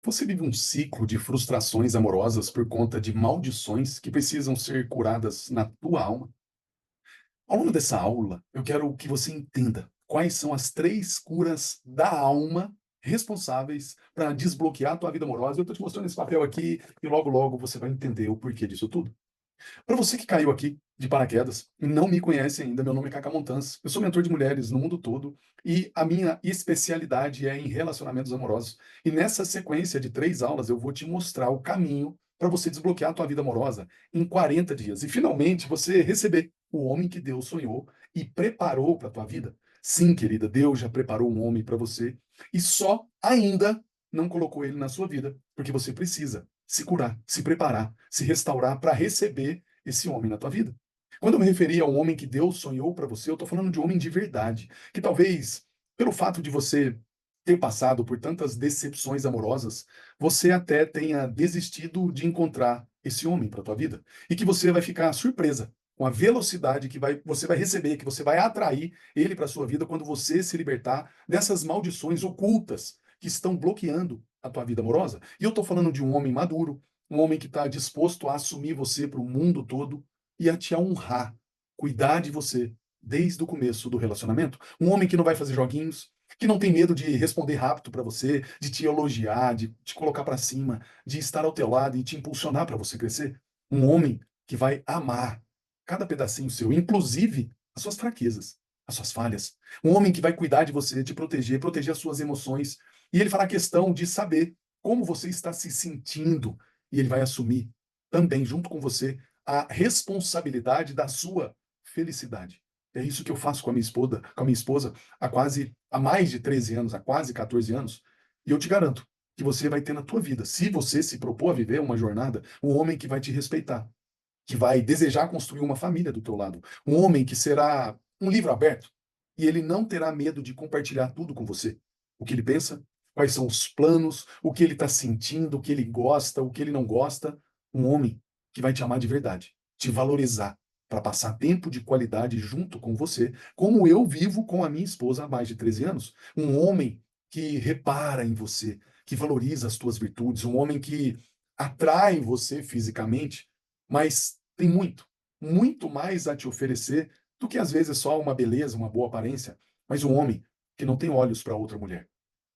Você vive um ciclo de frustrações amorosas por conta de maldições que precisam ser curadas na tua alma? Ao longo dessa aula, eu quero que você entenda quais são as 3 curas da alma responsáveis para desbloquear a tua vida amorosa. Eu estou te mostrando esse papel aqui e logo, logo você vai entender o porquê disso tudo. Para você que caiu aqui de paraquedas e não me conhece ainda, meu nome é Cacá Montanz. Eu sou mentor de mulheres no mundo todo e a minha especialidade é em relacionamentos amorosos. E nessa sequência de 3 aulas eu vou te mostrar o caminho para você desbloquear a tua vida amorosa em 40 dias e finalmente você receber o homem que Deus sonhou e preparou para a tua vida. Sim, querida, Deus já preparou um homem para você e só ainda não colocou ele na sua vida, porque você precisa se curar, se preparar, se restaurar para receber esse homem na tua vida. Quando eu me referi ao homem que Deus sonhou para você, eu estou falando de um homem de verdade, que talvez, pelo fato de você ter passado por tantas decepções amorosas, você até tenha desistido de encontrar esse homem para tua vida. E que você vai ficar surpresa com a velocidade que você vai receber, que você vai atrair ele para sua vida quando você se libertar dessas maldições ocultas que estão bloqueando a tua vida amorosa. E eu estou falando de um homem maduro, um homem que está disposto a assumir você para o mundo todo e a te honrar, cuidar de você desde o começo do relacionamento. Um homem que não vai fazer joguinhos, que não tem medo de responder rápido para você, de te elogiar, de te colocar para cima, de estar ao teu lado e te impulsionar para você crescer. Um homem que vai amar cada pedacinho seu, inclusive as suas fraquezas, as suas falhas. Um homem que vai cuidar de você, te proteger, proteger as suas emoções. E ele fará questão de saber como você está se sentindo. E ele vai assumir também, junto com você, a responsabilidade da sua felicidade. É isso que eu faço com a minha esposa há mais de 13 anos, há quase 14 anos. E eu te garanto que você vai ter na tua vida, se você se propor a viver uma jornada, um homem que vai te respeitar, que vai desejar construir uma família do teu lado, um homem que será um livro aberto e ele não terá medo de compartilhar tudo com você. O que ele pensa, quais são os planos, o que ele está sentindo, o que ele gosta, o que ele não gosta. Um homem que vai te amar de verdade, te valorizar, para passar tempo de qualidade junto com você, como eu vivo com a minha esposa há mais de 13 anos. Um homem que repara em você, que valoriza as tuas virtudes, um homem que atrai você fisicamente, mas tem muito, muito mais a te oferecer do que às vezes só uma beleza, uma boa aparência. Mas um homem que não tem olhos para outra mulher,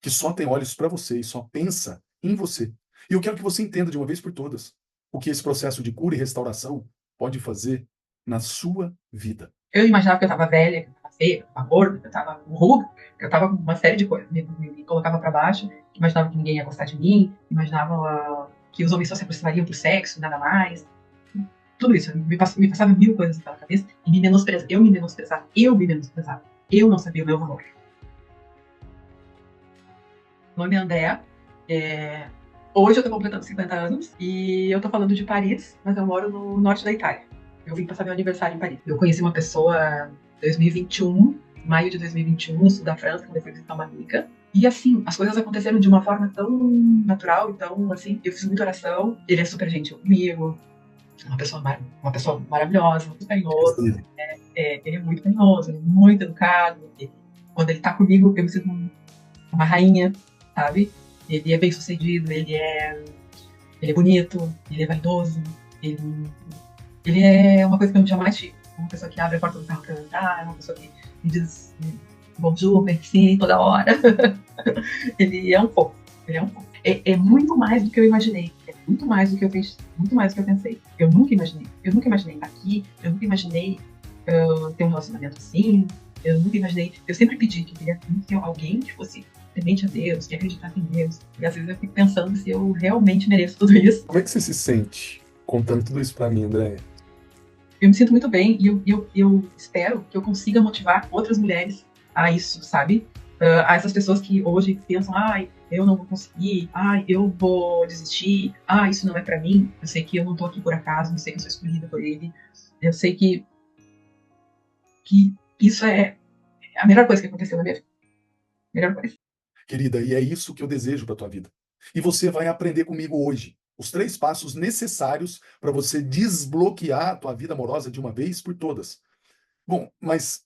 que só tem olhos para você e só pensa em você. E eu quero que você entenda de uma vez por todas o que esse processo de cura e restauração pode fazer na sua vida. Eu imaginava que eu tava velha, que eu tava feia, que eu tava gorda, que eu tava com ruga, que eu tava com uma série de coisas. Me colocava pra baixo, imaginava que ninguém ia gostar de mim, imaginava que os homens só se aproximariam pro sexo, nada mais. Tudo isso. Me passava mil coisas pela cabeça e me menosprezava. Eu me menosprezava. Eu me menosprezava. Eu não sabia o meu valor. Meu nome é Andréa. Hoje eu tô completando 50 anos e eu tô falando de Paris, mas eu moro no norte da Itália. Eu vim passar meu aniversário em Paris. Eu conheci uma pessoa em 2021, maio de 2021, no sul da França, quando eu fui visitar uma amiga. E assim, as coisas aconteceram de uma forma tão natural, então assim, eu fiz muita oração. Ele é super gentil comigo, uma pessoa maravilhosa, muito carinhoso. Ele é muito carinhoso, ele é muito educado. Quando ele tá comigo, eu me sinto uma rainha, sabe? Ele é bem sucedido, ele é bonito, ele é vaidoso, ele, ele é uma coisa que eu jamais tive. Uma pessoa que abre a porta do carro pra eu entrar, uma pessoa que me diz bonjour, merci, toda hora. Ele é um fofo, ele é um fofo. É muito mais do que eu imaginei. É muito mais do que eu pensei, muito mais do que eu pensei. Eu nunca imaginei. Eu nunca imaginei estar aqui, eu nunca imaginei ter um relacionamento assim. Eu nunca imaginei. Eu sempre pedi que queria ter alguém que fosse temente a Deus, que acreditasse em Deus. E às vezes eu fico pensando se eu realmente mereço tudo isso. Como é que você se sente contando tudo isso para mim, André? Eu me sinto muito bem e eu espero que eu consiga motivar outras mulheres a isso, sabe? A essas pessoas que hoje pensam, ai, eu não vou conseguir, ai, eu vou desistir, ai, isso não é pra mim. Eu sei que eu não tô aqui por acaso, eu sei que eu sou escolhida por ele. Eu sei que isso é a melhor coisa que aconteceu na minha vida. Melhor coisa. Querida, e é isso que eu desejo para tua vida. E você vai aprender comigo hoje os 3 passos necessários para você desbloquear a tua vida amorosa de uma vez por todas. Bom, mas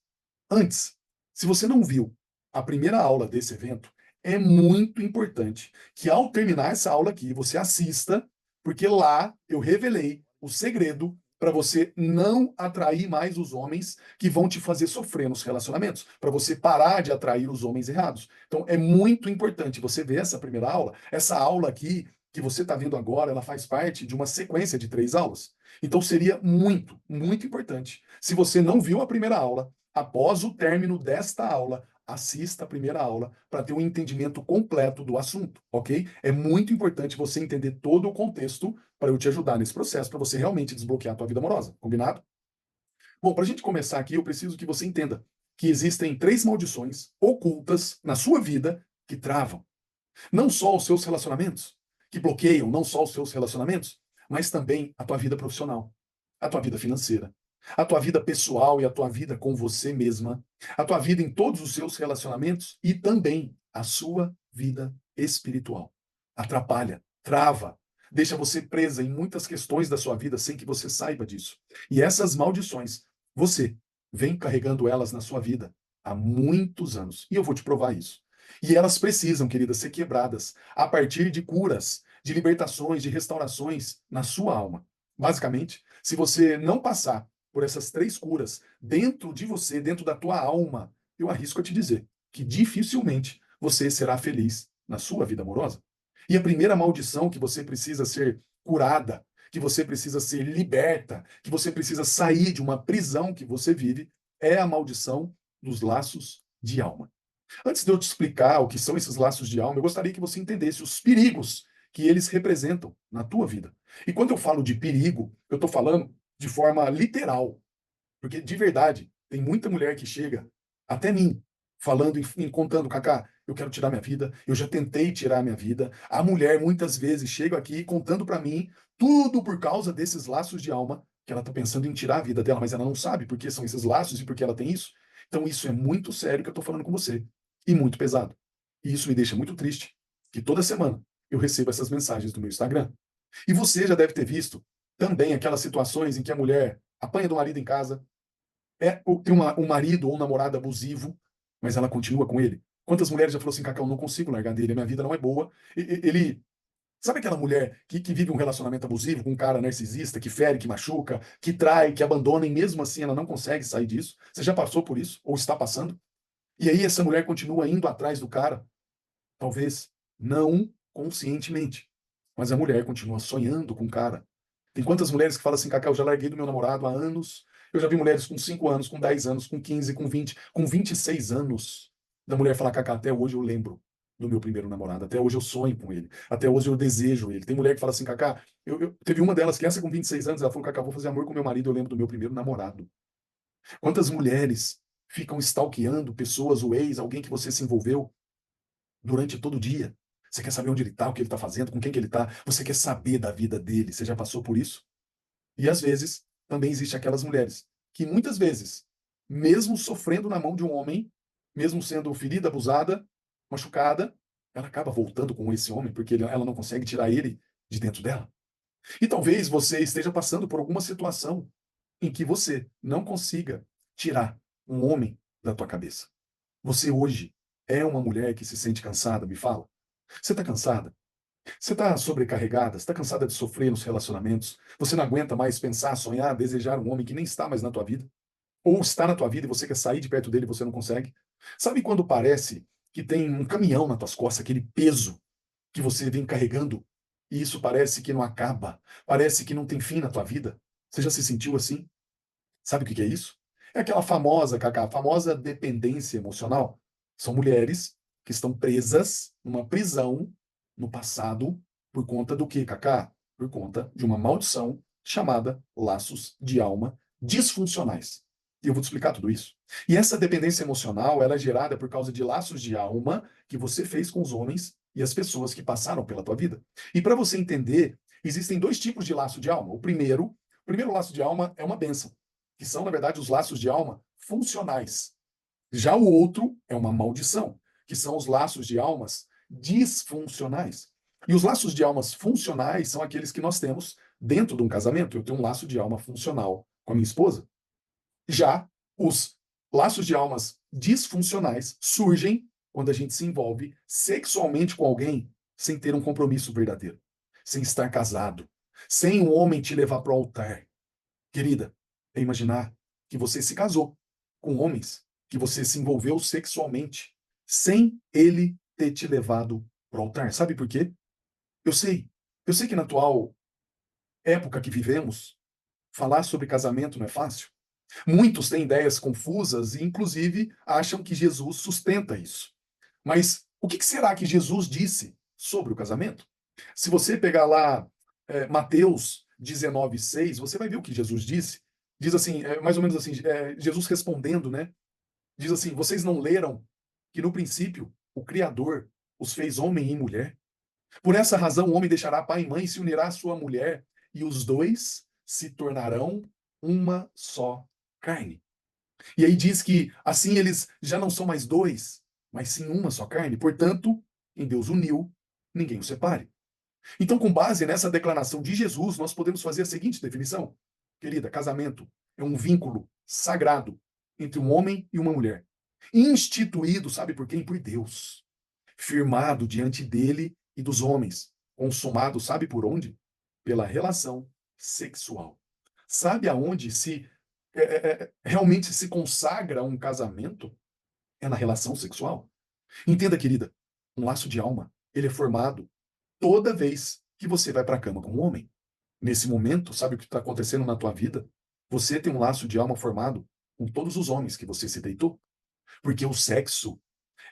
antes, se você não viu a primeira aula desse evento, é muito importante que ao terminar essa aula aqui, você assista, porque lá eu revelei o segredo para você não atrair mais os homens que vão te fazer sofrer nos relacionamentos, para você parar de atrair os homens errados. Então é muito importante você ver essa primeira aula. Essa aula aqui que você está vendo agora, ela faz parte de uma sequência de 3 aulas. Então seria muito, muito importante. Se você não viu a primeira aula, após o término desta aula, assista a primeira aula para ter um entendimento completo do assunto, ok? É muito importante você entender todo o contexto para eu te ajudar nesse processo, para você realmente desbloquear a tua vida amorosa, combinado? Bom, para a gente começar aqui, eu preciso que você entenda que existem 3 maldições ocultas na sua vida que travam não só os seus relacionamentos, que bloqueiam não só os seus relacionamentos, mas também a tua vida profissional, a tua vida financeira, a tua vida pessoal e a tua vida com você mesma, a tua vida em todos os seus relacionamentos e também a sua vida espiritual. Atrapalha, trava, deixa você presa em muitas questões da sua vida sem que você saiba disso. E essas maldições, você vem carregando elas na sua vida há muitos anos. E eu vou te provar isso. E elas precisam, querida, ser quebradas a partir de curas, de libertações, de restaurações na sua alma. Basicamente, se você não passar por essas 3 curas dentro de você, dentro da tua alma, eu arrisco a te dizer que dificilmente você será feliz na sua vida amorosa. E a primeira maldição que você precisa ser curada, que você precisa ser liberta, que você precisa sair de uma prisão que você vive, é a maldição dos laços de alma. Antes de eu te explicar o que são esses laços de alma, eu gostaria que você entendesse os perigos que eles representam na tua vida. E quando eu falo de perigo, eu estou falando de forma literal, porque de verdade, tem muita mulher que chega até mim, falando e contando, Cacá, eu quero tirar minha vida, eu já tentei tirar minha vida. A mulher muitas vezes chega aqui contando para mim tudo por causa desses laços de alma que ela está pensando em tirar a vida dela, mas ela não sabe por que são esses laços e por que ela tem isso. Então isso é muito sério que eu estou falando com você e muito pesado. E isso me deixa muito triste, que toda semana eu recebo essas mensagens do meu Instagram. E você já deve ter visto também aquelas situações em que a mulher apanha do marido em casa, tem um marido ou um namorado abusivo, mas ela continua com ele. Quantas mulheres já falou assim, Cacau, eu não consigo largar dele, a minha vida não é boa. Ele, sabe aquela mulher que vive um relacionamento abusivo com um cara narcisista, que fere, que machuca, que trai, que abandona, e mesmo assim ela não consegue sair disso? Você já passou por isso? Ou está passando? E aí essa mulher continua indo atrás do cara, talvez não conscientemente, mas a mulher continua sonhando com o cara. Tem quantas mulheres que falam assim, Cacau, eu já larguei do meu namorado há anos. Eu já vi mulheres com 5 anos, com 10 anos, com 15, com 20, com 26 anos. Da mulher falar, Cacau, até hoje eu lembro do meu primeiro namorado. Até hoje eu sonho com ele. Até hoje eu desejo ele. Tem mulher que fala assim, Cacá, teve uma delas que essa com 26 anos, ela falou, Cacá, vou fazer amor com meu marido, eu lembro do meu primeiro namorado. Quantas mulheres ficam stalkeando pessoas, o ex, alguém que você se envolveu durante todo o dia? Você quer saber onde ele está, o que ele está fazendo, com quem que ele está? Você quer saber da vida dele? Você já passou por isso? E às vezes também existe aquelas mulheres que muitas vezes, mesmo sofrendo na mão de um homem, mesmo sendo ferida, abusada, machucada, ela acaba voltando com esse homem porque ela não consegue tirar ele de dentro dela. E talvez você esteja passando por alguma situação em que você não consiga tirar um homem da tua cabeça. Você hoje é uma mulher que se sente cansada, me fala. Você está cansada? Você está sobrecarregada? Você está cansada de sofrer nos relacionamentos? Você não aguenta mais pensar, sonhar, desejar um homem que nem está mais na tua vida? Ou está na tua vida e você quer sair de perto dele e você não consegue? Sabe quando parece que tem um caminhão nas tuas costas, aquele peso que você vem carregando, e isso parece que não acaba, parece que não tem fim na tua vida? Você já se sentiu assim? Sabe o que é isso? É aquela famosa, Cacá, a famosa dependência emocional. São mulheres que estão presas numa prisão no passado por conta do quê, Cacá? Por conta de uma maldição chamada laços de alma disfuncionais. E eu vou te explicar tudo isso. E essa dependência emocional, ela é gerada por causa de laços de alma que você fez com os homens e as pessoas que passaram pela tua vida. E para você entender, existem 2 tipos de laço de alma. O primeiro laço de alma é uma bênção, que são, na verdade, os laços de alma funcionais. Já o outro é uma maldição, que são os laços de almas disfuncionais. E os laços de almas funcionais são aqueles que nós temos dentro de um casamento. Eu tenho um laço de alma funcional com a minha esposa. Já os laços de almas disfuncionais surgem quando a gente se envolve sexualmente com alguém sem ter um compromisso verdadeiro, sem estar casado, sem um homem te levar para o altar. Querida, é imaginar que você se casou com homens que você se envolveu sexualmente sem ele ter te levado para o altar. Sabe por quê? Eu sei. Eu sei que na atual época que vivemos, falar sobre casamento não é fácil. Muitos têm ideias confusas e, inclusive, acham que Jesus sustenta isso. Mas o que será que Jesus disse sobre o casamento? Se você pegar lá Mateus 19:6, você vai ver o que Jesus disse. Diz assim, mais ou menos assim, Jesus respondendo, né? Diz assim: vocês não leram que no princípio o Criador os fez homem e mulher? Por essa razão, o homem deixará pai e mãe e se unirá à sua mulher, e os dois se tornarão uma só carne. E aí diz que assim eles já não são mais dois, mas sim uma só carne. Portanto, em Deus uniu, ninguém o separe. Então, com base nessa declaração de Jesus, nós podemos fazer a seguinte definição. Querida, casamento é um vínculo sagrado entre um homem e uma mulher. Instituído, sabe por quem? Por Deus. Firmado diante dele e dos homens. Consumado, sabe por onde? Pela relação sexual. Sabe aonde se realmente se consagra um casamento? É na relação sexual. Entenda, querida, um laço de alma, ele é formado toda vez que você vai para a cama com um homem. Nesse momento, sabe o que está acontecendo na tua vida? Você tem um laço de alma formado com todos os homens que você se deitou. Porque o sexo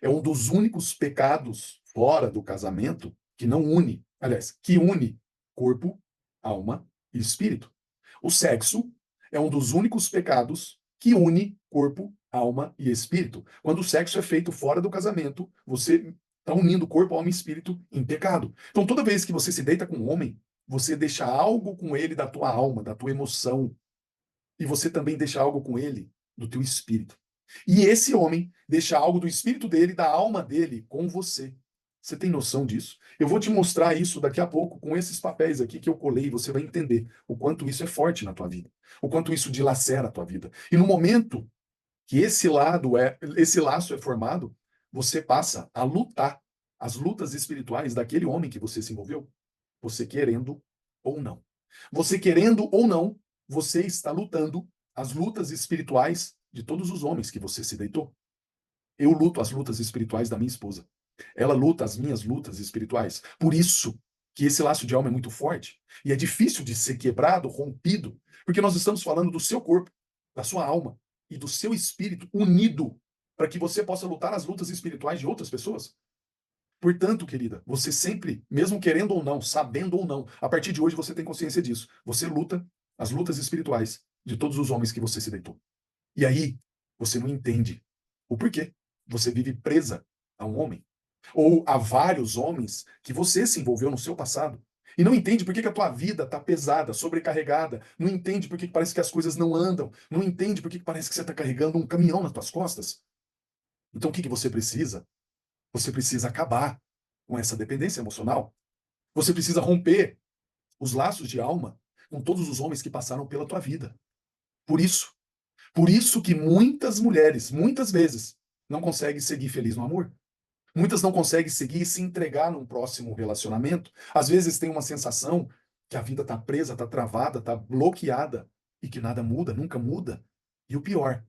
é um dos únicos pecados fora do casamento que não une, aliás, que une corpo, alma e espírito. O sexo é um dos únicos pecados que une corpo, alma e espírito. Quando o sexo é feito fora do casamento, você está unindo corpo, alma e espírito em pecado. Então, toda vez que você se deita com um homem, você deixa algo com ele da tua alma, da tua emoção, e você também deixa algo com ele do teu espírito. E esse homem deixa algo do espírito dele, da alma dele, com você. Você tem noção disso? Eu vou te mostrar isso daqui a pouco com esses papéis aqui que eu colei, você vai entender o quanto isso é forte na tua vida, o quanto isso dilacera a tua vida. E no momento que esse laço é formado, você passa a lutar as lutas espirituais daquele homem que você se envolveu, você querendo ou não. Você querendo ou não, você está lutando as lutas espirituais de todos os homens que você se deitou. Eu luto as lutas espirituais da minha esposa. Ela luta as minhas lutas espirituais. Por isso que esse laço de alma é muito forte e é difícil de ser quebrado, rompido, porque nós estamos falando do seu corpo, da sua alma e do seu espírito unido para que você possa lutar as lutas espirituais de outras pessoas. Portanto, querida, você sempre, mesmo querendo ou não, sabendo ou não, a partir de hoje você tem consciência disso. Você luta as lutas espirituais de todos os homens que você se deitou. E aí, você não entende o porquê. Você vive presa a um homem. Ou a vários homens que você se envolveu no seu passado. E não entende por que a tua vida está pesada, sobrecarregada. Não entende por que parece que as coisas não andam. Não entende por que parece que você está carregando um caminhão nas tuas costas. Então, o que você precisa? Você precisa acabar com essa dependência emocional. Você precisa romper os laços de alma com todos os homens que passaram pela tua vida. Por isso. Por isso que muitas mulheres, muitas vezes, não conseguem seguir feliz no amor. Muitas não conseguem seguir e se entregar num próximo relacionamento. Às vezes tem uma sensação que a vida está presa, está travada, está bloqueada e que nada muda, nunca muda. E o pior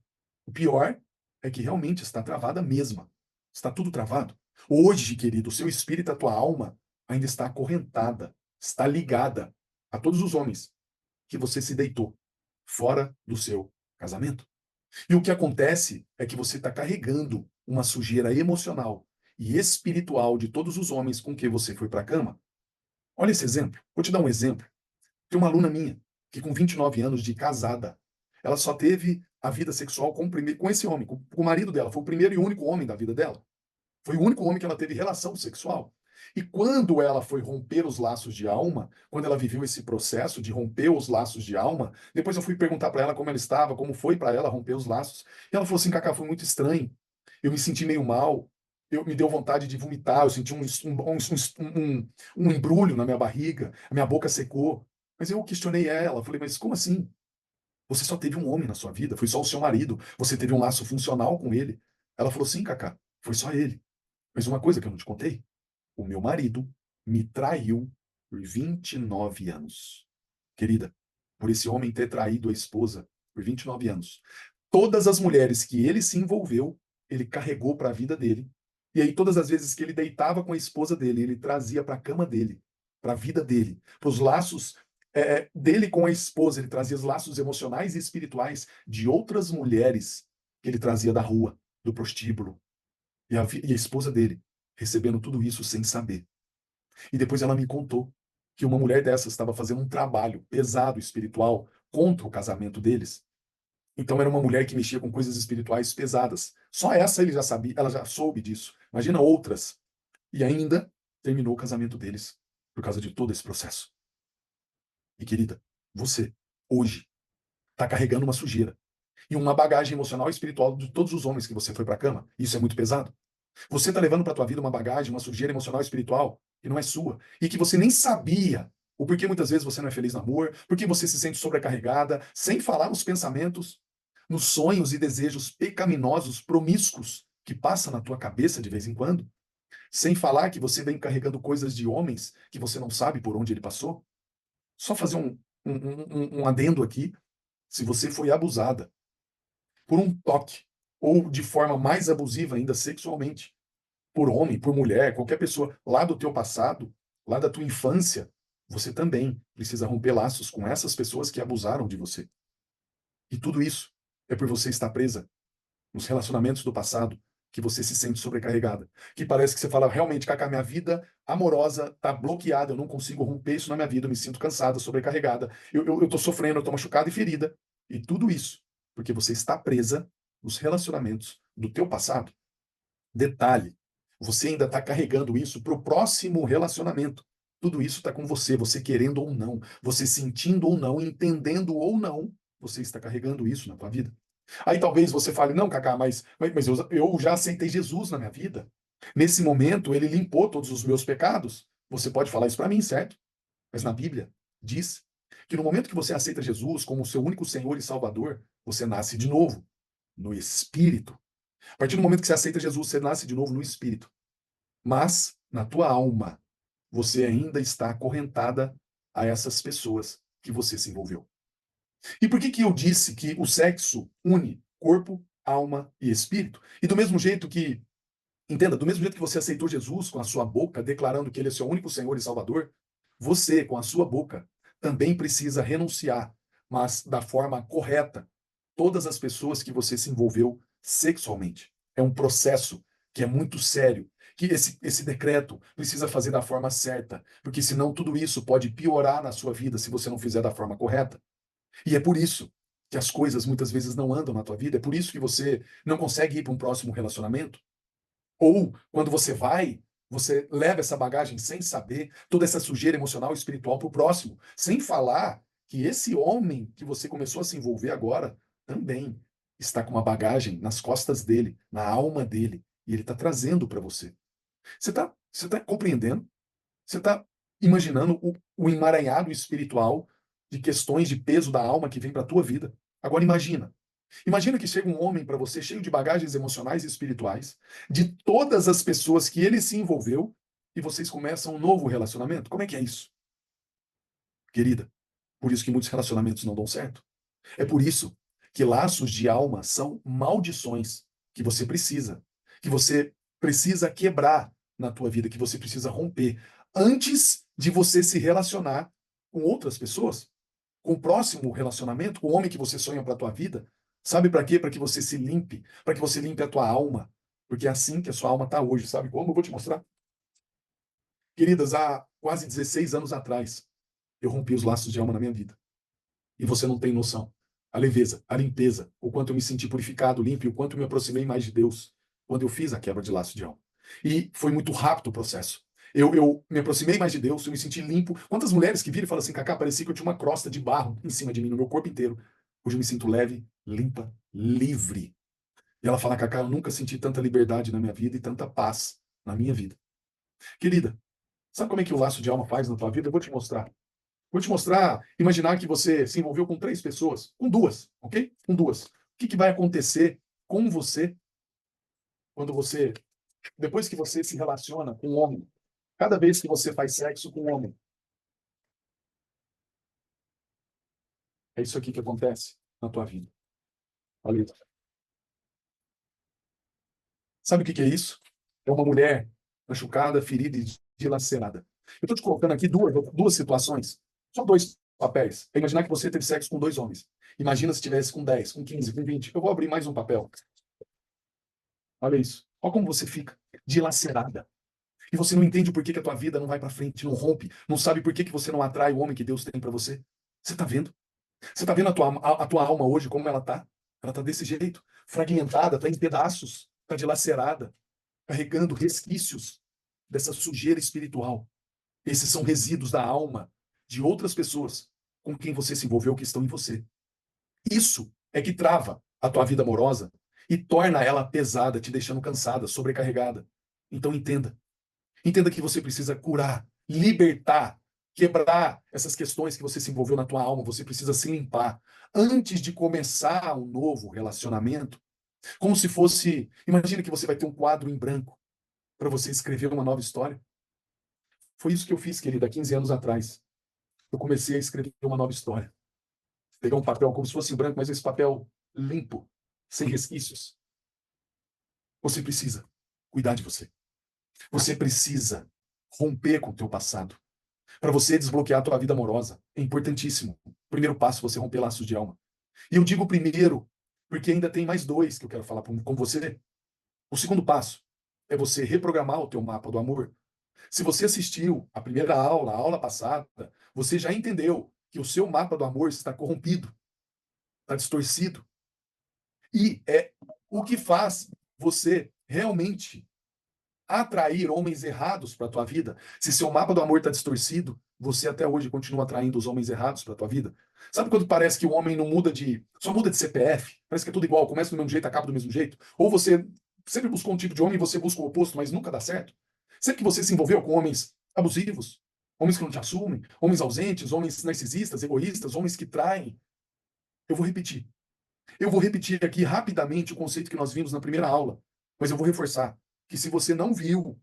é que realmente está travada mesmo. Está tudo travado. Hoje, querido, o seu espírito, a tua alma ainda está acorrentada, está ligada a todos os homens que você se deitou fora do seu casamento. E o que acontece é que você está carregando uma sujeira emocional e espiritual de todos os homens com quem você foi para a cama. Olha esse exemplo. Vou te dar um exemplo. Tem uma aluna minha que, com 29 anos de casada, ela só teve a vida sexual com esse homem, com o marido dela. Foi o primeiro e único homem da vida dela. Foi o único homem que ela teve relação sexual. E quando ela foi romper os laços de alma, quando ela viveu esse processo de romper os laços de alma, depois eu fui perguntar para ela como ela estava, como foi para ela romper os laços. E ela falou assim: Cacá, foi muito estranho. Eu me senti meio mal. Me deu vontade de vomitar. Eu senti um embrulho na minha barriga. A minha boca secou. Mas eu questionei ela. Falei: mas como assim? Você só teve um homem na sua vida. Foi só o seu marido. Você teve um laço funcional com ele. Ela falou: sim, Cacá. Foi só ele. Mas uma coisa que eu não te contei, o meu marido me traiu por 29 anos. Querida, por esse homem ter traído a esposa por 29 anos. Todas as mulheres que ele se envolveu, ele carregou para a vida dele. E aí, todas as vezes que ele deitava com a esposa dele, ele trazia para a cama dele, para a vida dele, para os laços dele com a esposa. Ele trazia os laços emocionais e espirituais de outras mulheres que ele trazia da rua, do prostíbulo. E a esposa dele, recebendo tudo isso sem saber. E depois ela me contou que uma mulher dessas estava fazendo um trabalho pesado espiritual contra o casamento deles. Então era uma mulher que mexia com coisas espirituais pesadas. Só essa ele já sabia, ela já soube disso. Imagina outras. E ainda terminou o casamento deles por causa de todo esse processo. E querida, você hoje está carregando uma sujeira e uma bagagem emocional e espiritual de todos os homens que você foi para a cama. Isso é muito pesado. Você está levando para a tua vida uma bagagem, uma sujeira emocional e espiritual que não é sua e que você nem sabia o porquê muitas vezes você não é feliz no amor, porque você se sente sobrecarregada, sem falar nos pensamentos, nos sonhos e desejos pecaminosos, promíscuos que passa na tua cabeça de vez em quando, sem falar que você vem carregando coisas de homens que você não sabe por onde ele passou. Só fazer um adendo aqui, se você foi abusada por um toque ou de forma mais abusiva ainda sexualmente, por homem, por mulher, qualquer pessoa lá do teu passado, lá da tua infância, você também precisa romper laços com essas pessoas que abusaram de você. E tudo isso é por você estar presa nos relacionamentos do passado, que você se sente sobrecarregada. Que parece que você fala, realmente, Cacá, minha vida amorosa tá bloqueada, eu não consigo romper isso na minha vida, eu me sinto cansada, sobrecarregada, eu tô sofrendo, eu tô machucada e ferida. E tudo isso porque você está presa nos relacionamentos do teu passado. Detalhe, você ainda está carregando isso para o próximo relacionamento. Tudo isso está com você, você querendo ou não, você sentindo ou não, entendendo ou não, você está carregando isso na tua vida. Aí talvez você fale, não, Cacá, mas eu já aceitei Jesus na minha vida. Nesse momento, ele limpou todos os meus pecados. Você pode falar isso para mim, certo? Mas na Bíblia diz que no momento que você aceita Jesus como o seu único Senhor e Salvador, você nasce de novo, no Espírito. A partir do momento que você aceita Jesus, você nasce de novo no Espírito. Mas, na tua alma, você ainda está acorrentada a essas pessoas que você se envolveu. E por que que eu disse que o sexo une corpo, alma e espírito? E do mesmo jeito que, entenda, do mesmo jeito que você aceitou Jesus com a sua boca, declarando que ele é seu único Senhor e Salvador, você, com a sua boca, também precisa renunciar, mas da forma correta, todas as pessoas que você se envolveu sexualmente. É um processo que é muito sério, que esse decreto precisa fazer da forma certa, porque senão tudo isso pode piorar na sua vida se você não fizer da forma correta. E é por isso que as coisas muitas vezes não andam na tua vida, é por isso que você não consegue ir para um próximo relacionamento. Ou quando você vai, você leva essa bagagem sem saber, toda essa sujeira emocional e espiritual para o próximo, sem falar que esse homem que você começou a se envolver agora também está com uma bagagem nas costas dele, na alma dele, e ele está trazendo para você. Você tá compreendendo? Você está imaginando o emaranhado espiritual de questões de peso da alma que vem para a tua vida. Agora imagina. Imagina que chega um homem para você cheio de bagagens emocionais e espirituais, de todas as pessoas que ele se envolveu, e vocês começam um novo relacionamento. Como é que é isso? Querida, por isso que muitos relacionamentos não dão certo. É por isso que laços de alma são maldições que você precisa quebrar na tua vida, que você precisa romper antes de você se relacionar com outras pessoas, com o próximo relacionamento, com o homem que você sonha para a tua vida. Sabe para quê? Para que você se limpe, para que você limpe a tua alma, porque é assim que a sua alma está hoje, sabe como? Eu vou te mostrar. Queridas, há quase 16 anos atrás, eu rompi os laços de alma na minha vida. E você não tem noção. A leveza, a limpeza, o quanto eu me senti purificado, limpo, e o quanto eu me aproximei mais de Deus quando eu fiz a quebra de laço de alma. E foi muito rápido o processo. Eu me aproximei mais de Deus, eu me senti limpo. Quantas mulheres que viram e falam assim, Cacá, parecia que eu tinha uma crosta de barro em cima de mim, no meu corpo inteiro. Hoje eu me sinto leve, limpa, livre. E ela fala, Cacá, eu nunca senti tanta liberdade na minha vida e tanta paz na minha vida. Querida, sabe como é que o laço de alma faz na tua vida? Eu vou te mostrar. Vou te mostrar, imaginar que você se envolveu com 3 pessoas, com 2, ok? Com 2. O que vai acontecer com você quando você Depois que você se relaciona com um homem, cada vez que você faz sexo com um homem, é isso aqui que acontece na tua vida. Olha isso. Sabe o que que é isso? É uma mulher machucada, ferida e dilacerada. Eu estou te colocando aqui duas situações, só dois papéis. É imaginar que você teve sexo com dois homens. Imagina se tivesse com 10, com 15, com 20. Eu vou abrir mais um papel. Olha isso. Olha como você fica dilacerada. E você não entende por que que a tua vida não vai para frente, não rompe, não sabe por que que você não atrai o homem que Deus tem para você. Você está vendo? Você está vendo a tua alma hoje, como ela está? Ela está desse jeito, fragmentada, está em pedaços, está dilacerada, carregando resquícios dessa sujeira espiritual. Esses são resíduos da alma de outras pessoas com quem você se envolveu que estão em você. Isso é que trava a tua vida amorosa e torna ela pesada, te deixando cansada, sobrecarregada. Então entenda. Entenda que você precisa curar, libertar, quebrar essas questões que você se envolveu na tua alma. Você precisa se limpar antes de começar um novo relacionamento. Como se fosse, imagina que você vai ter um quadro em branco para você escrever uma nova história. Foi isso que eu fiz, querida, há 15 anos atrás. Eu comecei a escrever uma nova história. Pegar um papel como se fosse em branco, mas esse papel limpo, sem resquícios. Você precisa cuidar de você. Você precisa romper com o teu passado. Para você desbloquear a tua vida amorosa, é importantíssimo. Primeiro passo, você romper laços de alma. E eu digo primeiro, porque ainda tem mais dois que eu quero falar com você. O segundo passo é você reprogramar o teu mapa do amor. Se você assistiu a primeira aula, a aula passada, você já entendeu que o seu mapa do amor está corrompido, está distorcido. E é o que faz você realmente atrair homens errados para a tua vida. Se seu mapa do amor está distorcido, você até hoje continua atraindo os homens errados para a tua vida. Sabe quando parece que o homem não muda só muda de CPF? Parece que é tudo igual, começa do mesmo jeito, acaba do mesmo jeito? Ou você sempre buscou um tipo de homem e você busca o oposto, mas nunca dá certo? Sempre que você se envolveu com homens abusivos, homens que não te assumem, homens ausentes, homens narcisistas, egoístas, homens que traem, eu vou repetir. Eu vou repetir aqui rapidamente o conceito que nós vimos na primeira aula, mas eu vou reforçar que se você não viu,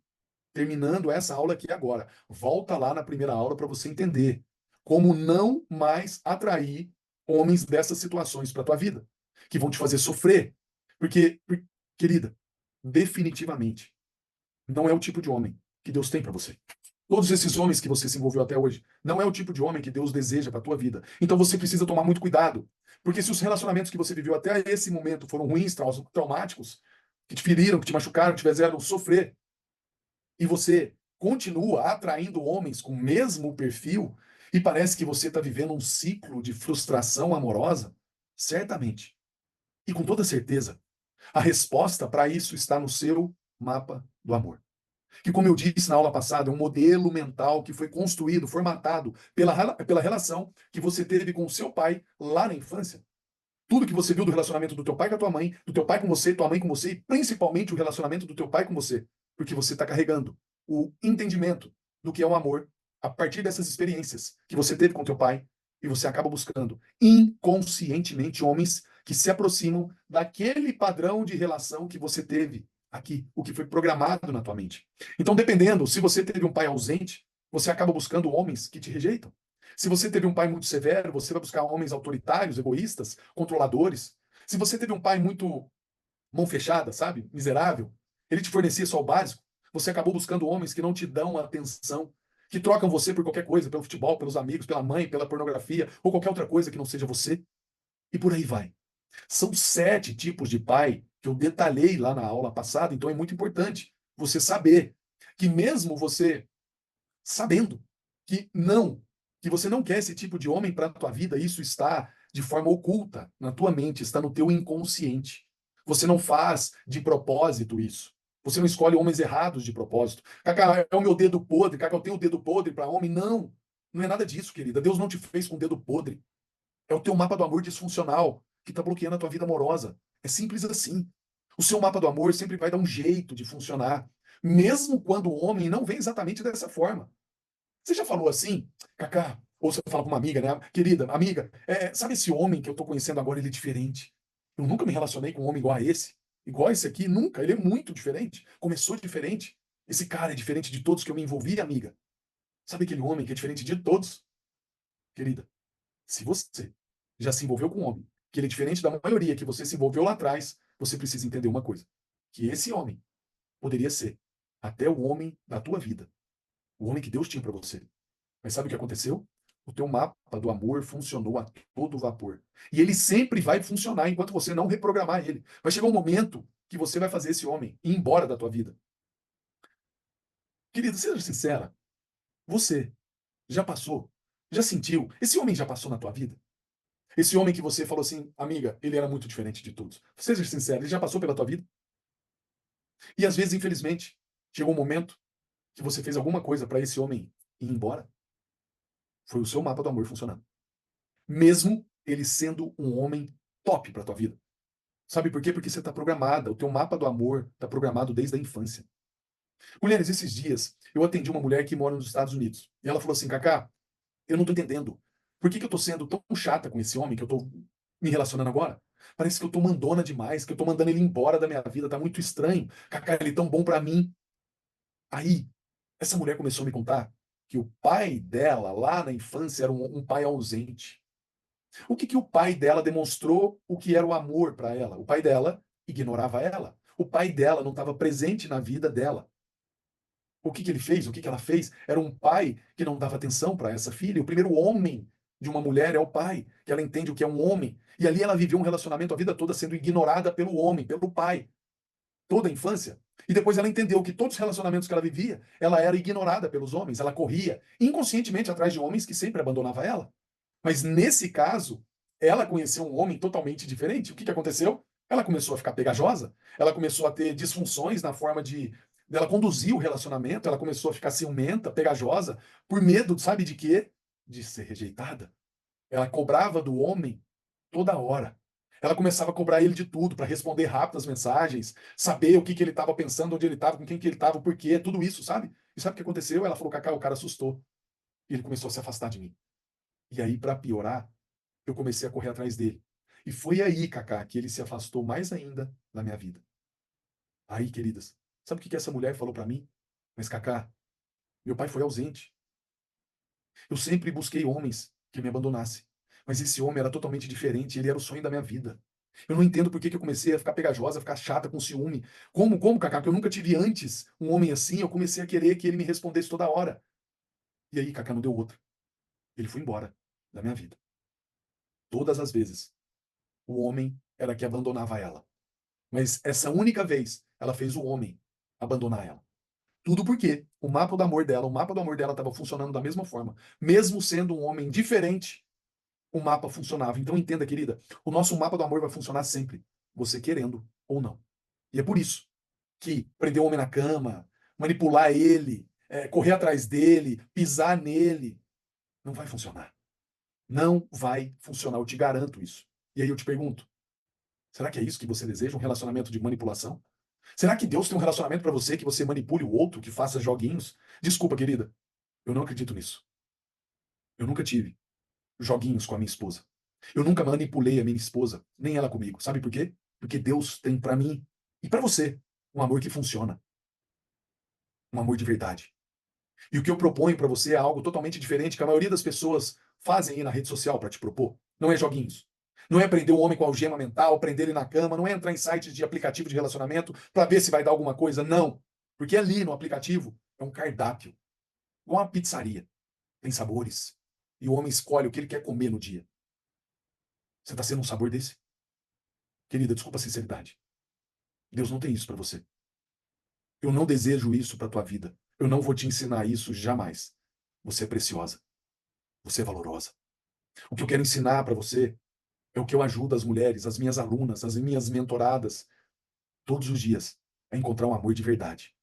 terminando essa aula aqui agora, volta lá na primeira aula para você entender como não mais atrair homens dessas situações para tua vida, que vão te fazer sofrer. Porque, querida, definitivamente não é o tipo de homem que Deus tem para você. Todos esses homens que você se envolveu até hoje, não é o tipo de homem que Deus deseja para tua vida. Então você precisa tomar muito cuidado. Porque se os relacionamentos que você viveu até esse momento foram ruins, traumáticos, que te feriram, que te machucaram, que te fizeram sofrer, e você continua atraindo homens com o mesmo perfil, e parece que você está vivendo um ciclo de frustração amorosa, certamente, e com toda certeza, a resposta para isso está no seu mapa do amor. Que, como eu disse na aula passada, é um modelo mental que foi construído, formatado pela relação que você teve com o seu pai lá na infância. Tudo que você viu do relacionamento do teu pai com a tua mãe, do teu pai com você, tua mãe com você, e principalmente o relacionamento do teu pai com você. Porque você está carregando o entendimento do que é o amor a partir dessas experiências que você teve com teu pai, e você acaba buscando inconscientemente homens que se aproximam daquele padrão de relação que você teve aqui, o que foi programado na tua mente. Então, dependendo, se você teve um pai ausente, você acaba buscando homens que te rejeitam. Se você teve um pai muito severo, você vai buscar homens autoritários, egoístas, controladores. Se você teve um pai muito mão fechada, sabe? Miserável, ele te fornecia só o básico. Você acabou buscando homens que não te dão atenção, que trocam você por qualquer coisa, pelo futebol, pelos amigos, pela mãe, pela pornografia, ou qualquer outra coisa que não seja você. E por aí vai. São 7 tipos de pai que eu detalhei lá na aula passada, então é muito importante você saber que mesmo você sabendo que você não quer esse tipo de homem para a tua vida, isso está de forma oculta na tua mente, está no teu inconsciente. Você não faz de propósito isso. Você não escolhe homens errados de propósito. Cacá, é o meu dedo podre, Cacá, eu tenho o dedo podre para homem. Não, não é nada disso, querida. Deus não te fez com o dedo podre. É o teu mapa do amor disfuncional que está bloqueando a tua vida amorosa. É simples assim. O seu mapa do amor sempre vai dar um jeito de funcionar, mesmo quando o homem não vem exatamente dessa forma. Você já falou assim, Cacá? Ou você fala com uma amiga, né? Querida, amiga, sabe esse homem que eu tô conhecendo agora, ele é diferente. Eu nunca me relacionei com um homem igual a esse. igual esse aqui, nunca. Ele é muito diferente. Começou diferente. Esse cara é diferente de todos que eu me envolvi, amiga. Sabe aquele homem que é diferente de todos? Querida, se você já se envolveu com um homem, que ele é diferente da maioria que você se envolveu lá atrás, você precisa entender uma coisa: que esse homem poderia ser até o homem da tua vida, o homem que Deus tinha para você. Mas sabe o que aconteceu? O teu mapa do amor funcionou a todo vapor. E ele sempre vai funcionar enquanto você não reprogramar ele. Vai chegar um momento que você vai fazer esse homem ir embora da tua vida. Querida, seja sincera. Você já passou? Já sentiu? Esse homem já passou na tua vida? Esse homem que você falou assim, amiga, ele era muito diferente de todos. Seja sincero, ele já passou pela tua vida? E às vezes, infelizmente, chegou um momento que você fez alguma coisa para esse homem ir embora. Foi o seu mapa do amor funcionando. Mesmo ele sendo um homem top para tua vida. Sabe por quê? Porque você está programada. O teu mapa do amor está programado desde a infância. Mulheres, esses dias eu atendi uma mulher que mora nos Estados Unidos. E ela falou assim, Cacá, eu não estou entendendo. Por que eu estou sendo tão chata com esse homem que eu estou me relacionando agora? Parece que eu estou mandona demais, que eu estou mandando ele embora da minha vida. Tá muito estranho. Cacá, ele é tão bom para mim. Aí, essa mulher começou a me contar que o pai dela, lá na infância, era um pai ausente. O que o pai dela demonstrou o que era o amor para ela? O pai dela ignorava ela. O pai dela não estava presente na vida dela. O que ele fez? O que ela fez? Era um pai que não dava atenção para essa filha. O primeiro homem de uma mulher é o pai, que ela entende o que é um homem. E ali ela viveu um relacionamento a vida toda sendo ignorada pelo homem, pelo pai, toda a infância. E depois ela entendeu que todos os relacionamentos que ela vivia, ela era ignorada pelos homens, ela corria inconscientemente atrás de homens que sempre abandonavam ela. Mas nesse caso, ela conheceu um homem totalmente diferente. O que aconteceu? Ela começou a ficar pegajosa, ela começou a ter disfunções na forma de dela conduzir o relacionamento, ela começou a ficar ciumenta, pegajosa, por medo, sabe de quê? De ser rejeitada. Ela cobrava do homem toda hora. Ela começava a cobrar ele de tudo, para responder rápido as mensagens, saber o que ele estava pensando, onde ele estava, com quem que ele estava, por quê, tudo isso, sabe? E sabe o que aconteceu? Ela falou, Cacá, o cara assustou. E ele começou a se afastar de mim. E aí, para piorar, eu comecei a correr atrás dele. E foi aí, Cacá, que ele se afastou mais ainda da minha vida. Aí, queridas, sabe o que essa mulher falou para mim? Mas, Cacá, meu pai foi ausente. Eu sempre busquei homens que me abandonassem. Mas esse homem era totalmente diferente, ele era o sonho da minha vida. Eu não entendo por que eu comecei a ficar pegajosa, a ficar chata com ciúme. Como, Cacá, que eu nunca tive antes um homem assim, eu comecei a querer que ele me respondesse toda hora. E aí, Cacá, não deu outra. Ele foi embora da minha vida. Todas as vezes. O homem era que abandonava ela. Mas essa única vez, ela fez o homem abandonar ela. Tudo porque o mapa do amor dela estava funcionando da mesma forma. Mesmo sendo um homem diferente, o mapa funcionava. Então entenda, querida, o nosso mapa do amor vai funcionar sempre, você querendo ou não. E é por isso que prender o homem na cama, manipular ele, correr atrás dele, pisar nele, não vai funcionar. Não vai funcionar, eu te garanto isso. E aí eu te pergunto, será que é isso que você deseja? Um relacionamento de manipulação? Será que Deus tem um relacionamento para você que você manipule o outro, que faça joguinhos? Desculpa, querida, eu não acredito nisso. Eu nunca tive joguinhos com a minha esposa. Eu nunca manipulei a minha esposa, nem ela comigo. Sabe por quê? Porque Deus tem para mim e para você um amor que funciona, um amor de verdade. E o que eu proponho para você é algo totalmente diferente que a maioria das pessoas fazem aí na rede social para te propor. Não é joguinhos. Não é prender o homem com algema mental, prender ele na cama, não é entrar em sites de aplicativo de relacionamento para ver se vai dar alguma coisa. Não. Porque ali no aplicativo é um cardápio, igual uma pizzaria. Tem sabores. E o homem escolhe o que ele quer comer no dia. Você está sendo um sabor desse? Querida, desculpa a sinceridade. Deus não tem isso para você. Eu não desejo isso para tua vida. Eu não vou te ensinar isso jamais. Você é preciosa. Você é valorosa. O que eu quero ensinar para você é o que eu ajudo as mulheres, as minhas alunas, as minhas mentoradas, todos os dias, a encontrar um amor de verdade.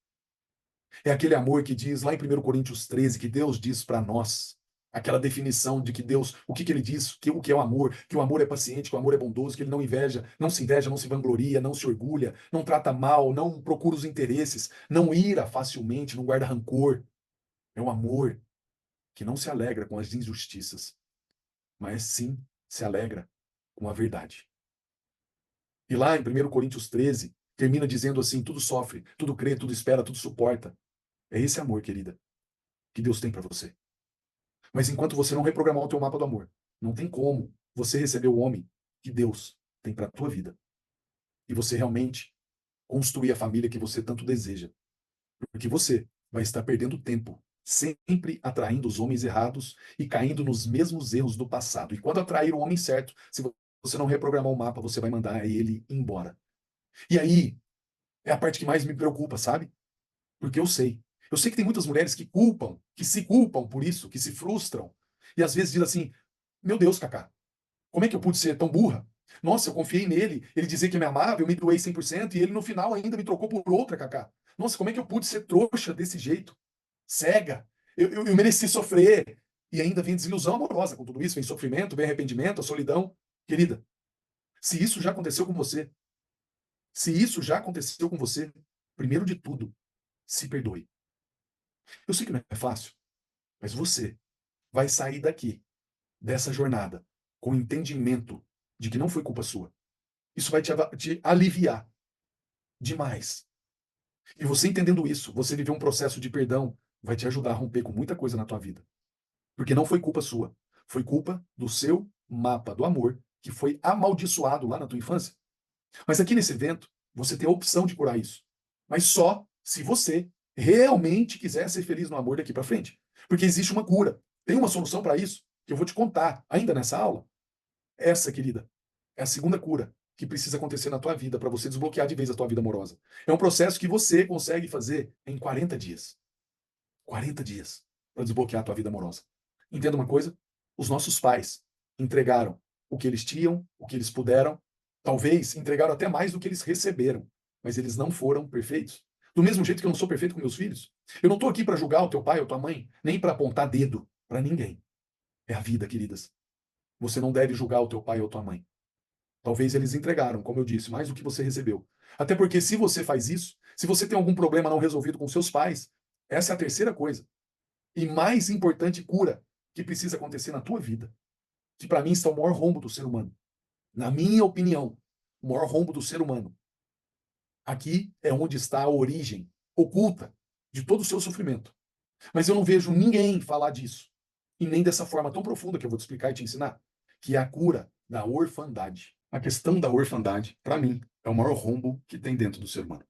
É aquele amor que diz lá em 1 Coríntios 13 que Deus diz para nós, aquela definição de que Deus, o que ele diz, que o que é o amor, que o amor é paciente, que o amor é bondoso, que ele não inveja, não se vangloria, não se orgulha, não trata mal, não procura os interesses, não ira facilmente, não guarda rancor. É um amor que não se alegra com as injustiças, mas sim se alegra com a verdade. E lá em 1 Coríntios 13 termina dizendo assim: tudo sofre, tudo crê, tudo espera, tudo suporta. É esse amor, querida, que Deus tem para você. Mas enquanto você não reprogramar o teu mapa do amor, não tem como você receber o homem que Deus tem para a tua vida e você realmente construir a família que você tanto deseja. Porque você vai estar perdendo tempo, sempre atraindo os homens errados e caindo nos mesmos erros do passado. E quando atrair o homem certo, se você não reprogramar o mapa, você vai mandar ele embora. E aí é a parte que mais me preocupa, sabe? Porque eu sei. Eu sei que tem muitas mulheres que culpam, que se culpam por isso, que se frustram. E às vezes dizem assim: meu Deus, Cacá, como é que eu pude ser tão burra? Nossa, eu confiei nele, ele dizia que me amava, eu me doei 100% e ele no final ainda me trocou por outra, Cacá. Nossa, como é que eu pude ser trouxa desse jeito? Cega. Eu mereci sofrer. E ainda vem desilusão amorosa com tudo isso, vem sofrimento, vem arrependimento, a solidão. Querida, se isso já aconteceu com você, se isso já aconteceu com você, primeiro de tudo, se perdoe. Eu sei que não é fácil, mas você vai sair daqui, dessa jornada, com o entendimento de que não foi culpa sua. Isso vai te aliviar demais. E você entendendo isso, você viver um processo de perdão, vai te ajudar a romper com muita coisa na tua vida. Porque não foi culpa sua. Foi culpa do seu mapa do amor, que foi amaldiçoado lá na tua infância. Mas aqui nesse evento, você tem a opção de curar isso. Mas só se você realmente quiser ser feliz no amor daqui para frente. Porque existe uma cura. Tem uma solução para isso, que eu vou te contar ainda nessa aula. Essa, querida, é a segunda cura que precisa acontecer na tua vida para você desbloquear de vez a tua vida amorosa. É um processo que você consegue fazer em 40 dias. 40 dias para desbloquear a tua vida amorosa. Entenda uma coisa? Os nossos pais entregaram o que eles tinham, o que eles puderam, talvez entregaram até mais do que eles receberam, mas eles não foram perfeitos. Do mesmo jeito que eu não sou perfeito com meus filhos. Eu não estou aqui para julgar o teu pai ou tua mãe, nem para apontar dedo para ninguém. É a vida, queridas. Você não deve julgar o teu pai ou tua mãe. Talvez eles entregaram, como eu disse, mais do que você recebeu. Até porque se você faz isso, se você tem algum problema não resolvido com seus pais, essa é a terceira coisa e mais importante cura que precisa acontecer na tua vida, que para mim está o maior rombo do ser humano. Na minha opinião, o maior rombo do ser humano. Aqui é onde está a origem oculta de todo o seu sofrimento. Mas eu não vejo ninguém falar disso. E nem dessa forma tão profunda que eu vou te explicar e te ensinar, que é a cura da orfandade. A questão da orfandade, para mim, é o maior rombo que tem dentro do ser humano.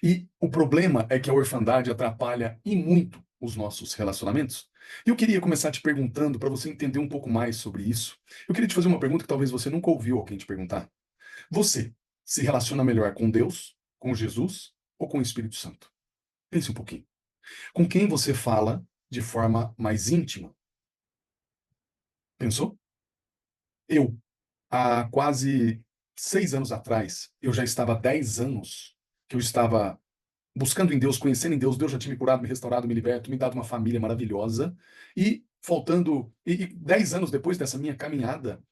E o problema é que a orfandade atrapalha e muito os nossos relacionamentos. E eu queria começar te perguntando, para você entender um pouco mais sobre isso. Eu queria te fazer uma pergunta que talvez você nunca ouviu alguém te perguntar. Você se relaciona melhor com Deus, com Jesus ou com o Espírito Santo? Pense um pouquinho. Com quem você fala de forma mais íntima? Pensou? Eu, há quase 6 anos atrás, eu já estava há 10 anos que eu estava buscando em Deus, conhecendo em Deus. Deus já tinha me curado, me restaurado, me liberto, me dado uma família maravilhosa. E faltando, e 10 anos depois dessa minha caminhada,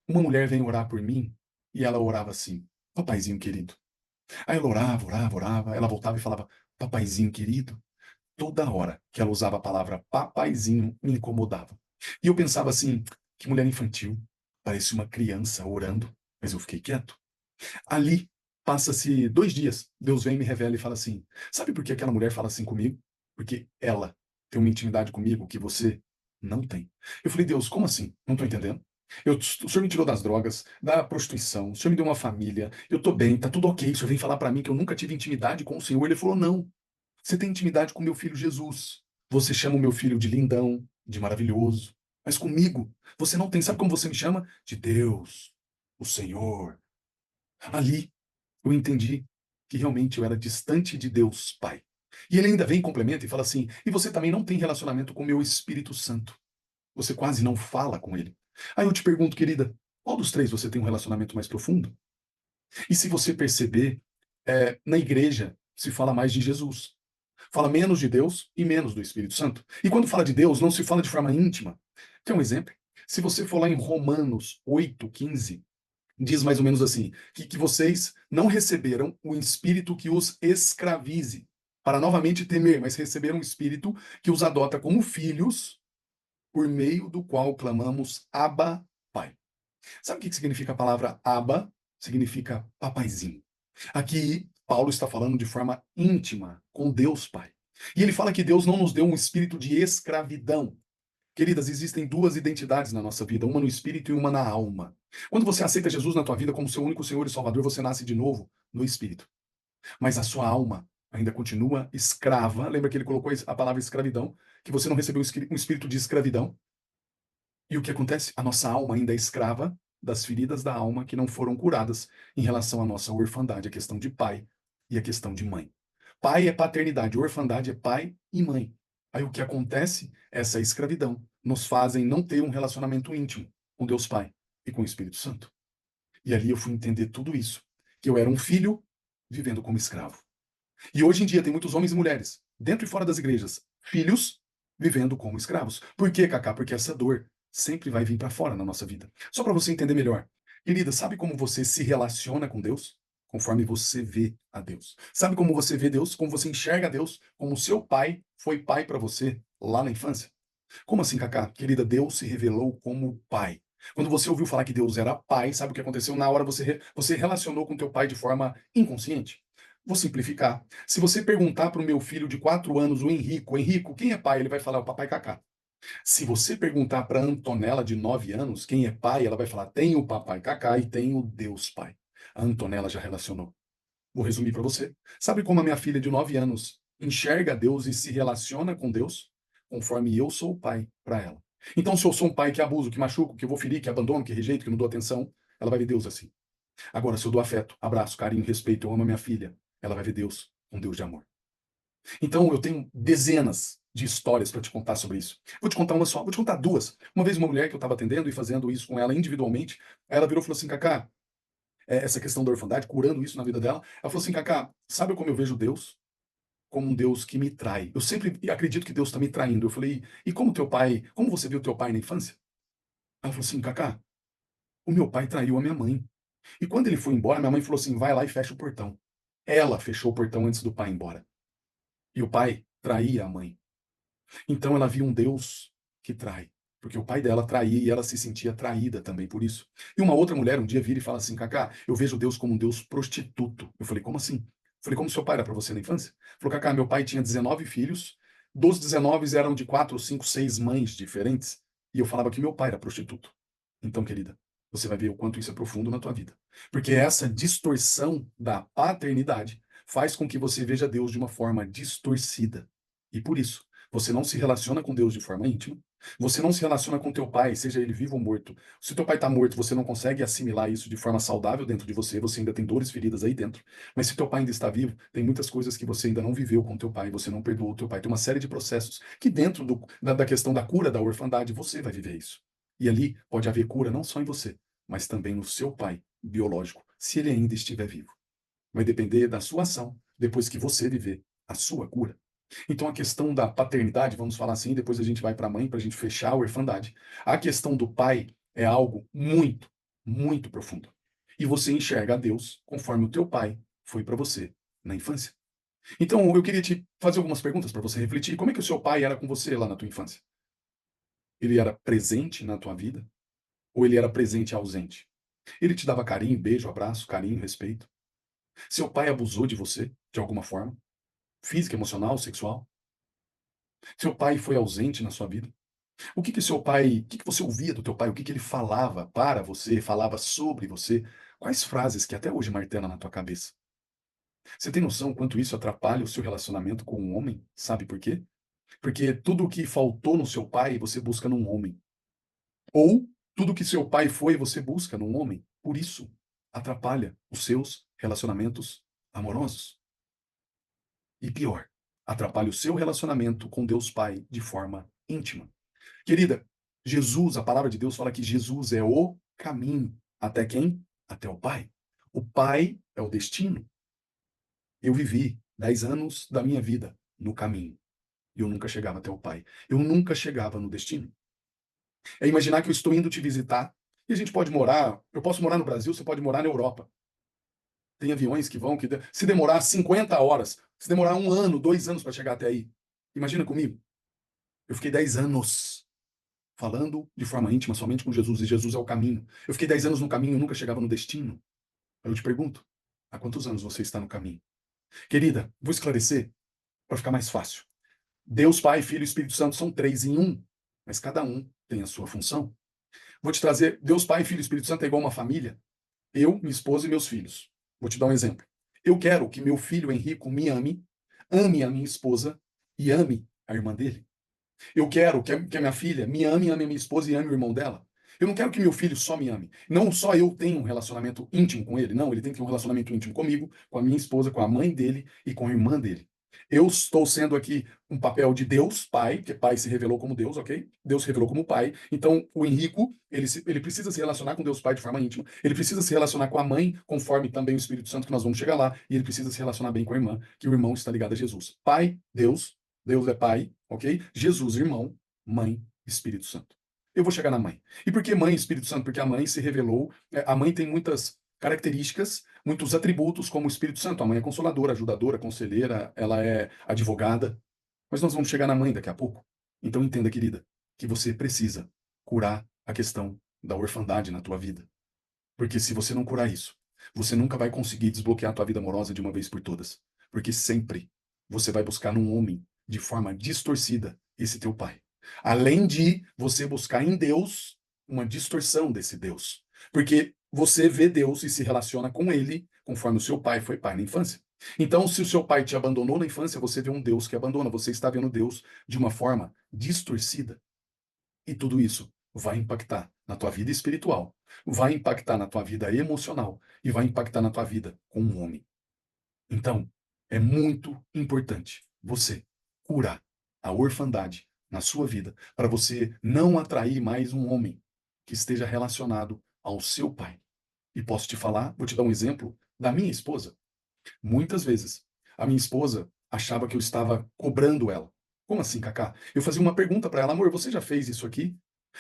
uma mulher veio orar por mim e ela orava assim: Papaizinho querido. Aí ela orava, orava, orava. Ela voltava e falava: Papaizinho querido. Toda hora que ela usava a palavra papaizinho, me incomodava. E eu pensava assim: que mulher infantil. Parece uma criança orando. Mas eu fiquei quieto. Ali, passa-se 2 dias. Deus vem, me revela e fala assim: sabe por que aquela mulher fala assim comigo? Porque ela tem uma intimidade comigo que você não tem. Eu falei: Deus, como assim? Não estou entendendo. O senhor me tirou das drogas, da prostituição, o senhor me deu uma família, eu estou bem, tá tudo ok. O senhor vem falar para mim que eu nunca tive intimidade com o Senhor. Ele falou: não, você tem intimidade com meu filho Jesus. Você chama o meu filho de lindão, de maravilhoso. Mas comigo, você não tem. Sabe como você me chama? De Deus, o Senhor. Ali eu entendi que realmente eu era distante de Deus Pai. E ele ainda vem e complementa e fala assim: e você também não tem relacionamento com o meu Espírito Santo. Você quase não fala com ele. Aí eu te pergunto, querida, qual dos três você tem um relacionamento mais profundo? E se você perceber, na igreja se fala mais de Jesus. Fala menos de Deus e menos do Espírito Santo. E quando fala de Deus, não se fala de forma íntima. Quer um exemplo? Se você for lá em Romanos 8:15, diz mais ou menos assim: que vocês não receberam o espírito que os escravize, para novamente temer, mas receberam um espírito que os adota como filhos, por meio do qual clamamos Abba, Pai. Sabe o que significa a palavra Abba? Significa papaizinho. Aqui, Paulo está falando de forma íntima com Deus Pai. E ele fala que Deus não nos deu um espírito de escravidão. Queridas, existem duas identidades na nossa vida, uma no espírito e uma na alma. Quando você aceita Jesus na tua vida como seu único Senhor e Salvador, você nasce de novo no espírito. Mas a sua alma ainda continua escrava. Lembra que ele colocou a palavra escravidão? Que você não recebeu um espírito de escravidão? E o que acontece? A nossa alma ainda é escrava das feridas da alma que não foram curadas em relação à nossa orfandade, a questão de pai e a questão de mãe. Pai é paternidade, orfandade é pai e mãe. Aí o que acontece? Essa escravidão nos fazem não ter um relacionamento íntimo com Deus Pai e com o Espírito Santo. E ali eu fui entender tudo isso, que eu era um filho vivendo como escravo. E hoje em dia tem muitos homens e mulheres, dentro e fora das igrejas, filhos vivendo como escravos. Por quê, Cacá? Porque essa dor sempre vai vir para fora na nossa vida. Só para você entender melhor. Querida, sabe como você se relaciona com Deus? Conforme você vê a Deus. Sabe como você vê Deus? Como você enxerga Deus? Como o seu pai foi pai para você lá na infância? Como assim, Cacá? Querida, Deus se revelou como pai. Quando você ouviu falar que Deus era pai, sabe o que aconteceu? Na hora você relacionou com teu pai de forma inconsciente. Vou simplificar. Se você perguntar para o meu filho de 4 anos, o Henrico, quem é pai? Ele vai falar, o papai Cacá. Se você perguntar para a Antonella de 9 anos, quem é pai? Ela vai falar, tem o papai Cacá e tem o Deus pai. A Antonella já relacionou. Vou resumir para você. Sabe como a minha filha de 9 anos enxerga Deus e se relaciona com Deus? Conforme eu sou o pai para ela. Então, se eu sou um pai que abuso, que machuco, que vou ferir, que abandono, que rejeito, que não dou atenção, ela vai ver Deus assim. Agora, se eu dou afeto, abraço, carinho, respeito, eu amo a minha filha, ela vai ver Deus, um Deus de amor. Então, eu tenho dezenas de histórias para te contar sobre isso. Vou te contar uma só, vou te contar duas. Uma vez, uma mulher que eu estava atendendo e fazendo isso com ela individualmente, ela virou e falou assim: Cacá, essa questão da orfandade, curando isso na vida dela, ela falou assim: Cacá, sabe como eu vejo Deus? Como um Deus que me trai. Eu sempre acredito que Deus está me traindo. Eu falei: e como teu pai, como você viu teu pai na infância? Ela falou assim: Cacá, o meu pai traiu a minha mãe. E quando ele foi embora, minha mãe falou assim: vai lá e fecha o portão. Ela fechou o portão antes do pai ir embora. E o pai traía a mãe. Então ela viu um Deus que trai. Porque o pai dela traía e ela se sentia traída também por isso. E uma outra mulher um dia vira e fala assim: Cacá, eu vejo Deus como um Deus prostituto. Eu falei: como assim? Eu falei: como seu pai era para você na infância? Falou: Cacá, meu pai tinha 19 filhos, dos 19 eram de 4, 5, 6 mães diferentes. E eu falava que meu pai era prostituto. Então, querida, você vai ver o quanto isso é profundo na tua vida. Porque essa distorção da paternidade faz com que você veja Deus de uma forma distorcida. E por isso, você não se relaciona com Deus de forma íntima. Você não se relaciona com teu pai, seja ele vivo ou morto. Se teu pai está morto, você não consegue assimilar isso de forma saudável dentro de você, você ainda tem dores, feridas aí dentro. Mas se teu pai ainda está vivo, tem muitas coisas que você ainda não viveu com teu pai, você não perdoou o teu pai. Tem uma série de processos que dentro da questão da cura da orfandade, você vai viver isso. E ali pode haver cura não só em você, mas também no seu pai biológico, se ele ainda estiver vivo. Vai depender da sua ação depois que você viver a sua cura. Então, a questão da paternidade, vamos falar assim, depois a gente vai para a mãe, para a gente fechar a orfandade. A questão do pai é algo muito, muito profundo. E você enxerga a Deus conforme o teu pai foi para você na infância. Então, eu queria te fazer algumas perguntas para você refletir. Como é que o seu pai era com você lá na tua infância? Ele era presente na tua vida? Ou ele era presente e ausente? Ele te dava carinho, beijo, abraço, carinho, respeito? Seu pai abusou de você, de alguma forma? Física, emocional, sexual? Seu pai foi ausente na sua vida? O que que você ouvia do teu pai? O que que ele falava para você, falava sobre você? Quais frases que até hoje martelam na tua cabeça? Você tem noção quanto isso atrapalha o seu relacionamento com um homem? Sabe por quê? Porque tudo o que faltou no seu pai, você busca num homem. Ou tudo que seu pai foi, você busca num homem. Por isso, atrapalha os seus relacionamentos amorosos. E pior, atrapalha o seu relacionamento com Deus Pai de forma íntima. Querida, Jesus, a palavra de Deus fala que Jesus é o caminho. Até quem? Até o Pai. O Pai é o destino. Eu vivi 10 anos da minha vida no caminho. E eu nunca chegava até o Pai. Eu nunca chegava no destino. É imaginar que eu estou indo te visitar e a gente pode morar, eu posso morar no Brasil, você pode morar na Europa. Tem aviões que vão, se demorar 50 horas, se demorar 1 ano, 2 anos para chegar até aí. Imagina comigo. Eu fiquei 10 anos falando de forma íntima somente com Jesus, e Jesus é o caminho. Eu fiquei 10 anos no caminho e nunca chegava no destino. Eu te pergunto, há quantos anos você está no caminho? Querida, vou esclarecer para ficar mais fácil. Deus, Pai, Filho e Espírito Santo são três em um, mas cada um tem a sua função. Vou te trazer, Deus, Pai, Filho e Espírito Santo é igual uma família. Eu, minha esposa e meus filhos. Vou te dar um exemplo. Eu quero que meu filho Henrico me ame, ame a minha esposa e ame a irmã dele. Eu quero que a minha filha me ame a minha esposa e ame o irmão dela. Eu não quero que meu filho só me ame. Não só eu tenho um relacionamento íntimo com ele. Não, ele tem que ter um relacionamento íntimo comigo, com a minha esposa, com a mãe dele e com a irmã dele. Eu estou sendo aqui um papel de Deus, Pai, porque Pai se revelou como Deus, ok? Deus se revelou como Pai. Então, o Henrico, ele precisa se relacionar com Deus Pai de forma íntima. Ele precisa se relacionar com a mãe, conforme também o Espírito Santo, que nós vamos chegar lá. E ele precisa se relacionar bem com a irmã, que o irmão está ligado a Jesus. Pai, Deus, Deus é Pai, ok? Jesus, irmão, mãe, Espírito Santo. Eu vou chegar na mãe. E por que mãe e Espírito Santo? Porque a mãe se revelou, a mãe tem muitas características, muitos atributos como o Espírito Santo. A mãe é consoladora, ajudadora, conselheira, ela é advogada. Mas nós vamos chegar na mãe daqui a pouco. Então entenda, querida, que você precisa curar a questão da orfandade na tua vida. Porque se você não curar isso, você nunca vai conseguir desbloquear a tua vida amorosa de uma vez por todas. Porque sempre você vai buscar num homem, de forma distorcida, esse teu pai. Além de você buscar em Deus uma distorção desse Deus. Porque você vê Deus e se relaciona com ele conforme o seu pai foi pai na infância. Então, se o seu pai te abandonou na infância, você vê um Deus que abandona. Você está vendo Deus de uma forma distorcida. E tudo isso vai impactar na tua vida espiritual, vai impactar na tua vida emocional e vai impactar na tua vida como um homem. Então, é muito importante você curar a orfandade na sua vida para você não atrair mais um homem que esteja relacionado ao seu pai. E posso te falar, vou te dar um exemplo da minha esposa. Muitas vezes, a minha esposa achava que eu estava cobrando ela. Como assim, Cacá? Eu fazia uma pergunta para ela, amor, você já fez isso aqui?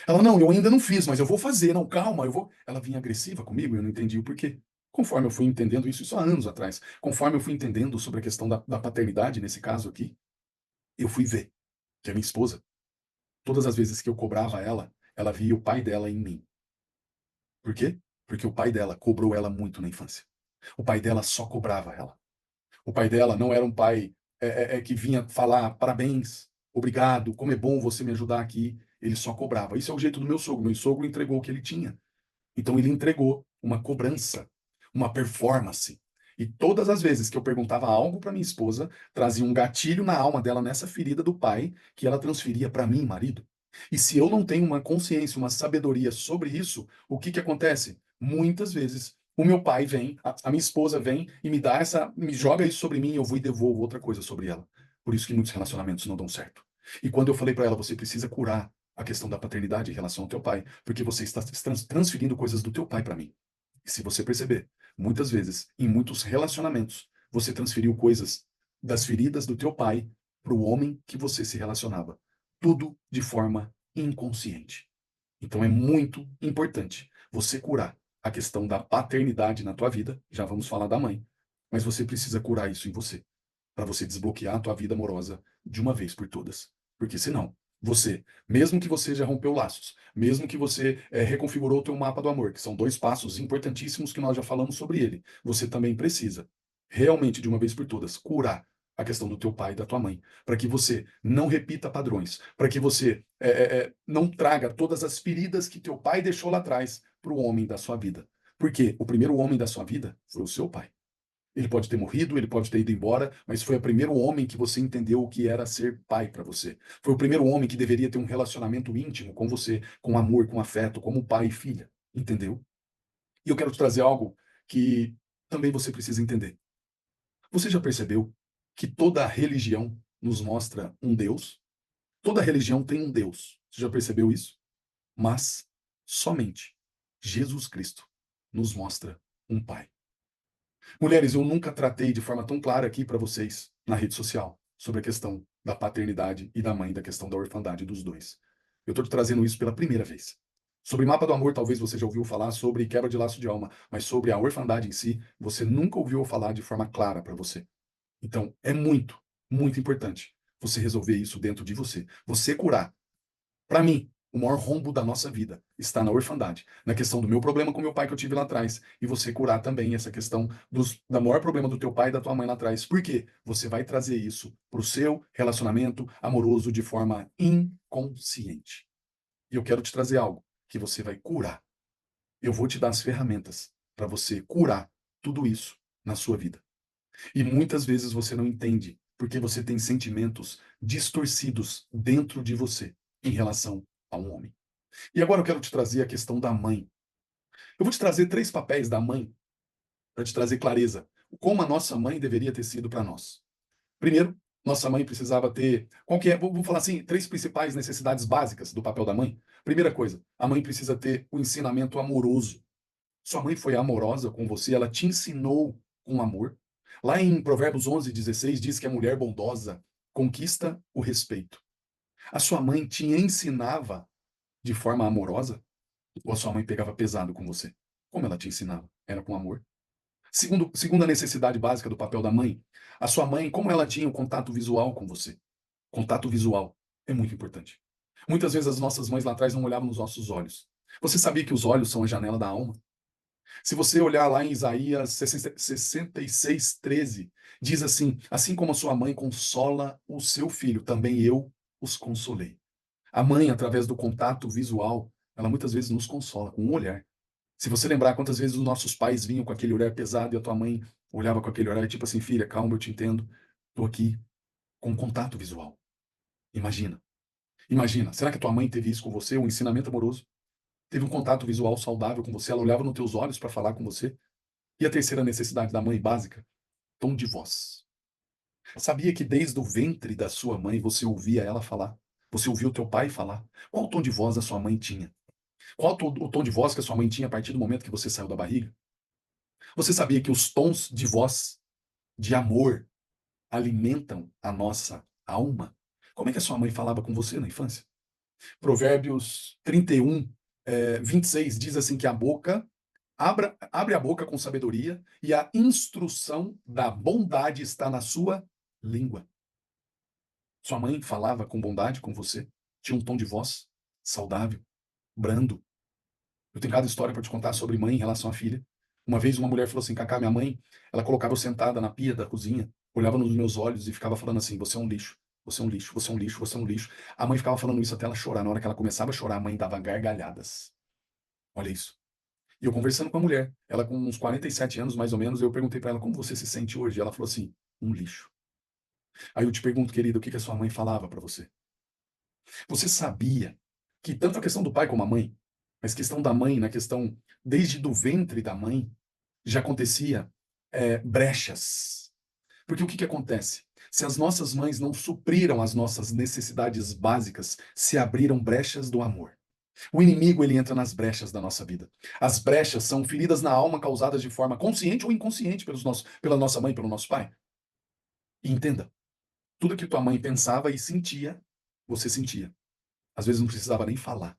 Ela, não, eu ainda não fiz, mas eu vou fazer, não, calma, eu vou. Ela vinha agressiva comigo e eu não entendi o porquê. Conforme eu fui entendendo isso há anos atrás, conforme eu fui entendendo sobre a questão da paternidade, nesse caso aqui, eu fui ver que a minha esposa, todas as vezes que eu cobrava ela, ela via o pai dela em mim. Por quê? Porque o pai dela cobrou ela muito na infância. O pai dela só cobrava ela. O pai dela não era um pai que vinha falar parabéns, obrigado, como é bom você me ajudar aqui. Ele só cobrava. Isso é o jeito do meu sogro. Meu sogro entregou o que ele tinha. Então ele entregou uma cobrança, uma performance. E todas as vezes que eu perguntava algo para minha esposa, trazia um gatilho na alma dela nessa ferida do pai que ela transferia para mim, marido. E se eu não tenho uma consciência, uma sabedoria sobre isso, o que que acontece? Muitas vezes o meu pai vem, a minha esposa vem e me dá essa, me joga isso sobre mim e eu vou e devolvo outra coisa sobre ela. Por isso que muitos relacionamentos não dão certo. E quando eu falei para ela, você precisa curar a questão da paternidade em relação ao teu pai, porque você está transferindo coisas do teu pai para mim. E se você perceber, muitas vezes, em muitos relacionamentos, você transferiu coisas das feridas do teu pai para o homem que você se relacionava. Tudo de forma inconsciente. Então é muito importante você curar a questão da paternidade na tua vida. Já vamos falar da mãe. Mas você precisa curar isso em você, para você desbloquear a tua vida amorosa de uma vez por todas. Porque senão, você, mesmo que você já rompeu laços, mesmo que você reconfigurou o teu mapa do amor, que são dois passos importantíssimos que nós já falamos sobre ele, você também precisa, realmente de uma vez por todas, curar a questão do teu pai e da tua mãe, para que você não repita padrões, para que você não traga todas as feridas que teu pai deixou lá atrás para o homem da sua vida. Porque o primeiro homem da sua vida foi o seu pai. Ele pode ter morrido, ele pode ter ido embora, mas foi o primeiro homem que você entendeu o que era ser pai para você. Foi o primeiro homem que deveria ter um relacionamento íntimo com você, com amor, com afeto, como pai e filha. Entendeu? E eu quero te trazer algo que também você precisa entender. Você já percebeu que toda religião nos mostra um Deus? Toda religião tem um Deus. Você já percebeu isso? Mas somente Jesus Cristo nos mostra um Pai. Mulheres, eu nunca tratei de forma tão clara aqui para vocês na rede social sobre a questão da paternidade e da mãe, da questão da orfandade dos dois. Eu estou te trazendo isso pela primeira vez. Sobre mapa do amor, talvez você já ouviu falar sobre quebra de laço de alma, mas sobre a orfandade em si, você nunca ouviu falar de forma clara para você. Então, é muito importante você resolver isso dentro de você. Você curar. Para mim, O maior rombo da nossa vida está na orfandade, na questão do meu problema com meu pai que eu tive lá atrás, e você curar também essa questão da maior problema do teu pai e da tua mãe lá atrás. Por quê? Você vai trazer isso para o seu relacionamento amoroso de forma inconsciente. E eu quero te trazer algo que você vai curar. Eu vou te dar as ferramentas para você curar tudo isso na sua vida. E muitas vezes você não entende porque você tem sentimentos distorcidos dentro de você em relação a um homem. E agora eu quero te trazer a questão da mãe. Eu vou te trazer 3 papéis da mãe para te trazer clareza. Como a nossa mãe deveria ter sido para nós. Primeiro, nossa mãe precisava ter. Qual que é? Vou falar assim: 3 principais necessidades básicas do papel da mãe. Primeira coisa, a mãe precisa ter o ensinamento amoroso. Sua mãe foi amorosa com você, ela te ensinou com amor. Lá em Provérbios 11:16 diz que a mulher bondosa conquista o respeito. A sua mãe te ensinava de forma amorosa ou a sua mãe pegava pesado com você? Como ela te ensinava? Era com amor. Segunda necessidade básica do papel da mãe, a sua mãe, como ela tinha o contato visual com você? Contato visual é muito importante. Muitas vezes as nossas mães lá atrás não olhavam nos nossos olhos. Você sabia que os olhos são a janela da alma? Se você olhar lá em Isaías 66:13, diz assim: assim como a sua mãe consola o seu filho, também eu os consolei. A mãe, através do contato visual, ela muitas vezes nos consola com um olhar. Se você lembrar quantas vezes os nossos pais vinham com aquele olhar pesado e a tua mãe olhava com aquele olhar, tipo assim, filha, calma, eu te entendo, tô aqui, com contato visual. Imagina. Imagina, será que a tua mãe teve isso com você, um ensinamento amoroso? Teve um contato visual saudável com você? Ela olhava nos teus olhos para falar com você? E a terceira necessidade da mãe básica? Tom de voz. Sabia que desde o ventre da sua mãe você ouvia ela falar? Você ouvia o teu pai falar? Qual o tom de voz a sua mãe tinha? Qual o tom de voz que a sua mãe tinha a partir do momento que você saiu da barriga? Você sabia que os tons de voz de amor alimentam a nossa alma? Como é que a sua mãe falava com você na infância? Provérbios 31, 26 diz assim que a boca abre a boca com sabedoria e a instrução da bondade está na sua língua. Sua mãe falava com bondade com você? Tinha um tom de voz saudável, brando? Eu tenho cada história para te contar sobre mãe em relação à filha. Uma vez uma mulher falou assim: Cacá, minha mãe, ela colocava eu sentada na pia da cozinha, olhava nos meus olhos e ficava falando assim: você é um lixo, você é um lixo, você é um lixo, você é um lixo. A mãe ficava falando isso até ela chorar. Na hora que ela começava a chorar, a mãe dava gargalhadas. Olha isso. E eu conversando com a mulher, ela com uns 47 anos mais ou menos, eu perguntei para ela: como você se sente hoje? Ela falou assim: um lixo. Aí eu te pergunto, querida, o que que a sua mãe falava para você? Você sabia que tanto a questão do pai como a mãe, mas questão da mãe, na questão desde do ventre da mãe, já acontecia brechas. Porque o que que acontece? Se as nossas mães não supriram as nossas necessidades básicas, se abriram brechas do amor. O inimigo ele entra nas brechas da nossa vida. As brechas são feridas na alma causadas de forma consciente ou inconsciente pela nossa mãe, pelo nosso pai. E entenda, tudo que tua mãe pensava e sentia, você sentia. Às vezes não precisava nem falar.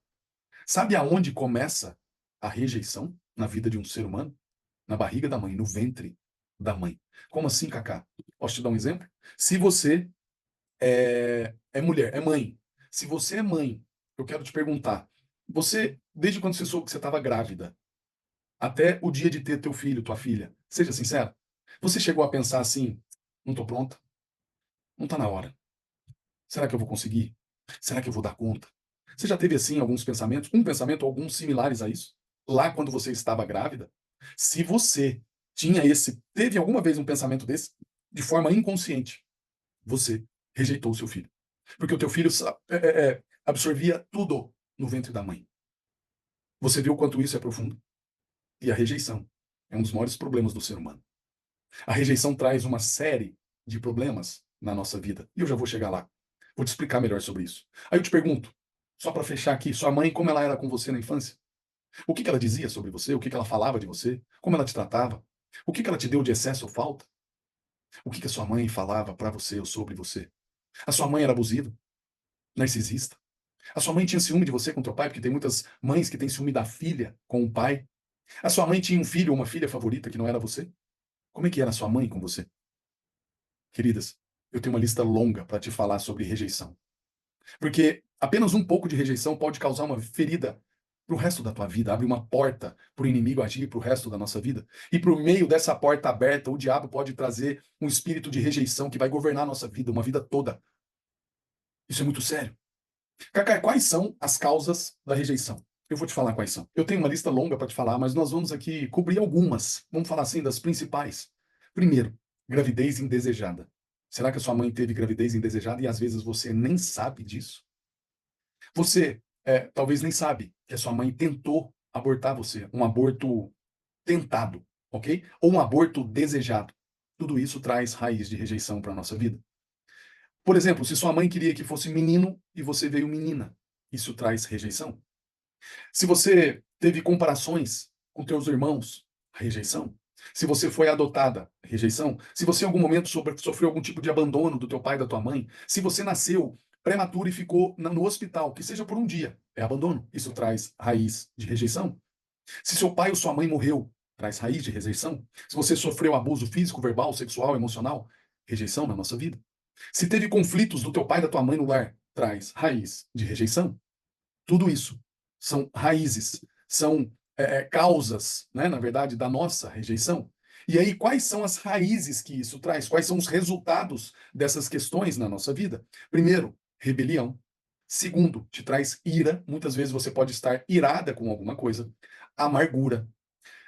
Sabe aonde começa a rejeição na vida de um ser humano? Na barriga da mãe, no ventre da mãe. Como assim, Cacá? Posso te dar um exemplo? Se você é mulher, é mãe. Se você é mãe, eu quero te perguntar, você, desde quando você soube que você estava grávida, até o dia de ter teu filho, tua filha, seja sincero, você chegou a pensar assim, não estou pronta, não está na hora. Será que eu vou conseguir? Será que eu vou dar conta? Você já teve assim alguns pensamentos, um pensamento ou alguns similares a isso? Lá quando você estava grávida? Se você teve alguma vez um pensamento desse, de forma inconsciente, você rejeitou o seu filho. Porque o teu filho absorvia tudo no ventre da mãe. Você viu o quanto isso é profundo? E a rejeição é um dos maiores problemas do ser humano. A rejeição traz uma série de problemas na nossa vida. E eu já vou chegar lá. Vou te explicar melhor sobre isso. Aí eu te pergunto, só para fechar aqui, sua mãe, como ela era com você na infância? O que que ela dizia sobre você? O que que ela falava de você? Como ela te tratava? O que que ela te deu de excesso ou falta? O que que a sua mãe falava para você ou sobre você? A sua mãe era abusiva? Narcisista? A sua mãe tinha ciúme de você com teu pai? Porque tem muitas mães que têm ciúme da filha com o pai. A sua mãe tinha um filho ou uma filha favorita que não era você? Como é que era a sua mãe com você? Queridas, eu tenho uma lista longa para te falar sobre rejeição. Porque Apenas um pouco de rejeição pode causar uma ferida para o resto da tua vida, abre uma porta para o inimigo agir para o resto da nossa vida. E por meio dessa porta aberta, o diabo pode trazer um espírito de rejeição que vai governar a nossa vida, uma vida toda. Isso é muito sério. Cacá, quais são as causas da rejeição? Eu vou te falar quais são. Eu tenho uma lista longa para te falar, mas nós vamos aqui cobrir algumas. Vamos falar assim das principais. Primeiro, gravidez indesejada. Será que a sua mãe teve gravidez indesejada e às vezes você nem sabe disso? Você talvez nem sabe que a sua mãe tentou abortar você, um aborto tentado, ok? Ou um aborto desejado. Tudo isso traz raiz de rejeição para a nossa vida. Por exemplo, se sua mãe queria que fosse menino e você veio menina, isso traz rejeição. Se você teve comparações com teus irmãos, rejeição. Se você foi adotada, rejeição. Se você em algum momento sofreu algum tipo de abandono do teu pai e da tua mãe, se você nasceu prematuro e ficou no hospital, que seja por um dia, é abandono. Isso traz raiz de rejeição. Se seu pai ou sua mãe morreu, traz raiz de rejeição. Se você sofreu abuso físico, verbal, sexual, emocional, rejeição na nossa vida. Se teve conflitos do teu pai e da tua mãe no lar, traz raiz de rejeição. Tudo isso são raízes, são causas, né, na verdade, da nossa rejeição. E aí, quais são as raízes que isso traz? Quais são os resultados dessas questões na nossa vida? Primeiro, rebelião. Segundo, te traz ira. Muitas vezes você pode estar irada com alguma coisa. Amargura.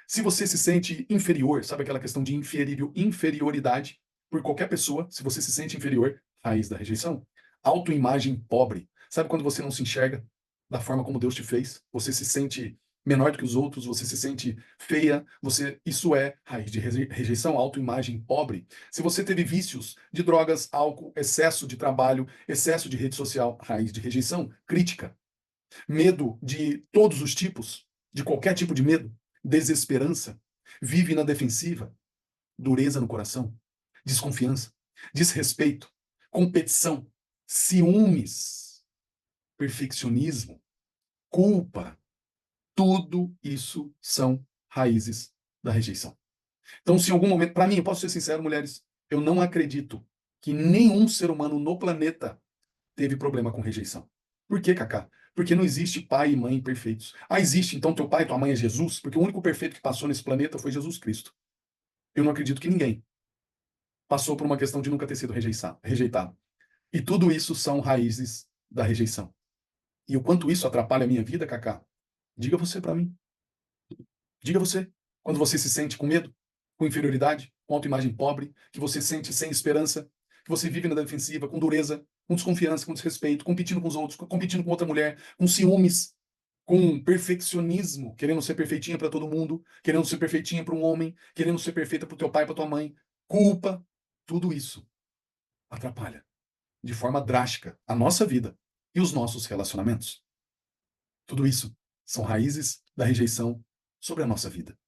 Se você se sente inferior, sabe aquela questão de inferioridade por qualquer pessoa, se você se sente inferior, raiz da rejeição. Autoimagem pobre. Sabe quando você não se enxerga da forma como Deus te fez? Você se sente menor do que os outros, você se sente feia, isso é raiz de rejeição, autoimagem pobre. Se você teve vícios de drogas, álcool, excesso de trabalho, excesso de rede social, raiz de rejeição, crítica. Medo de todos os tipos, de qualquer tipo de medo, desesperança, vive na defensiva, dureza no coração, desconfiança, desrespeito, competição, ciúmes, perfeccionismo, culpa, tudo isso são raízes da rejeição. Então, se em algum momento, para mim, eu posso ser sincero, mulheres, eu não acredito que nenhum ser humano no planeta teve problema com rejeição. Por quê, Cacá? Porque não existe pai e mãe perfeitos. Ah, existe, então teu pai e tua mãe é Jesus? Porque o único perfeito que passou nesse planeta foi Jesus Cristo. Eu não acredito que ninguém passou por uma questão de nunca ter sido rejeitado. E tudo isso são raízes da rejeição. E o quanto isso atrapalha a minha vida, Cacá? Diga você para mim. Diga você. Quando você se sente com medo, com inferioridade, com autoimagem pobre, que você se sente sem esperança, que você vive na defensiva, com dureza, com desconfiança, com desrespeito, competindo com os outros, competindo com outra mulher, com ciúmes, com perfeccionismo, querendo ser perfeitinha para todo mundo, querendo ser perfeitinha para um homem, querendo ser perfeita para o teu pai, para tua mãe, culpa, tudo isso atrapalha de forma drástica a nossa vida e os nossos relacionamentos. Tudo isso são raízes da rejeição sobre a nossa vida.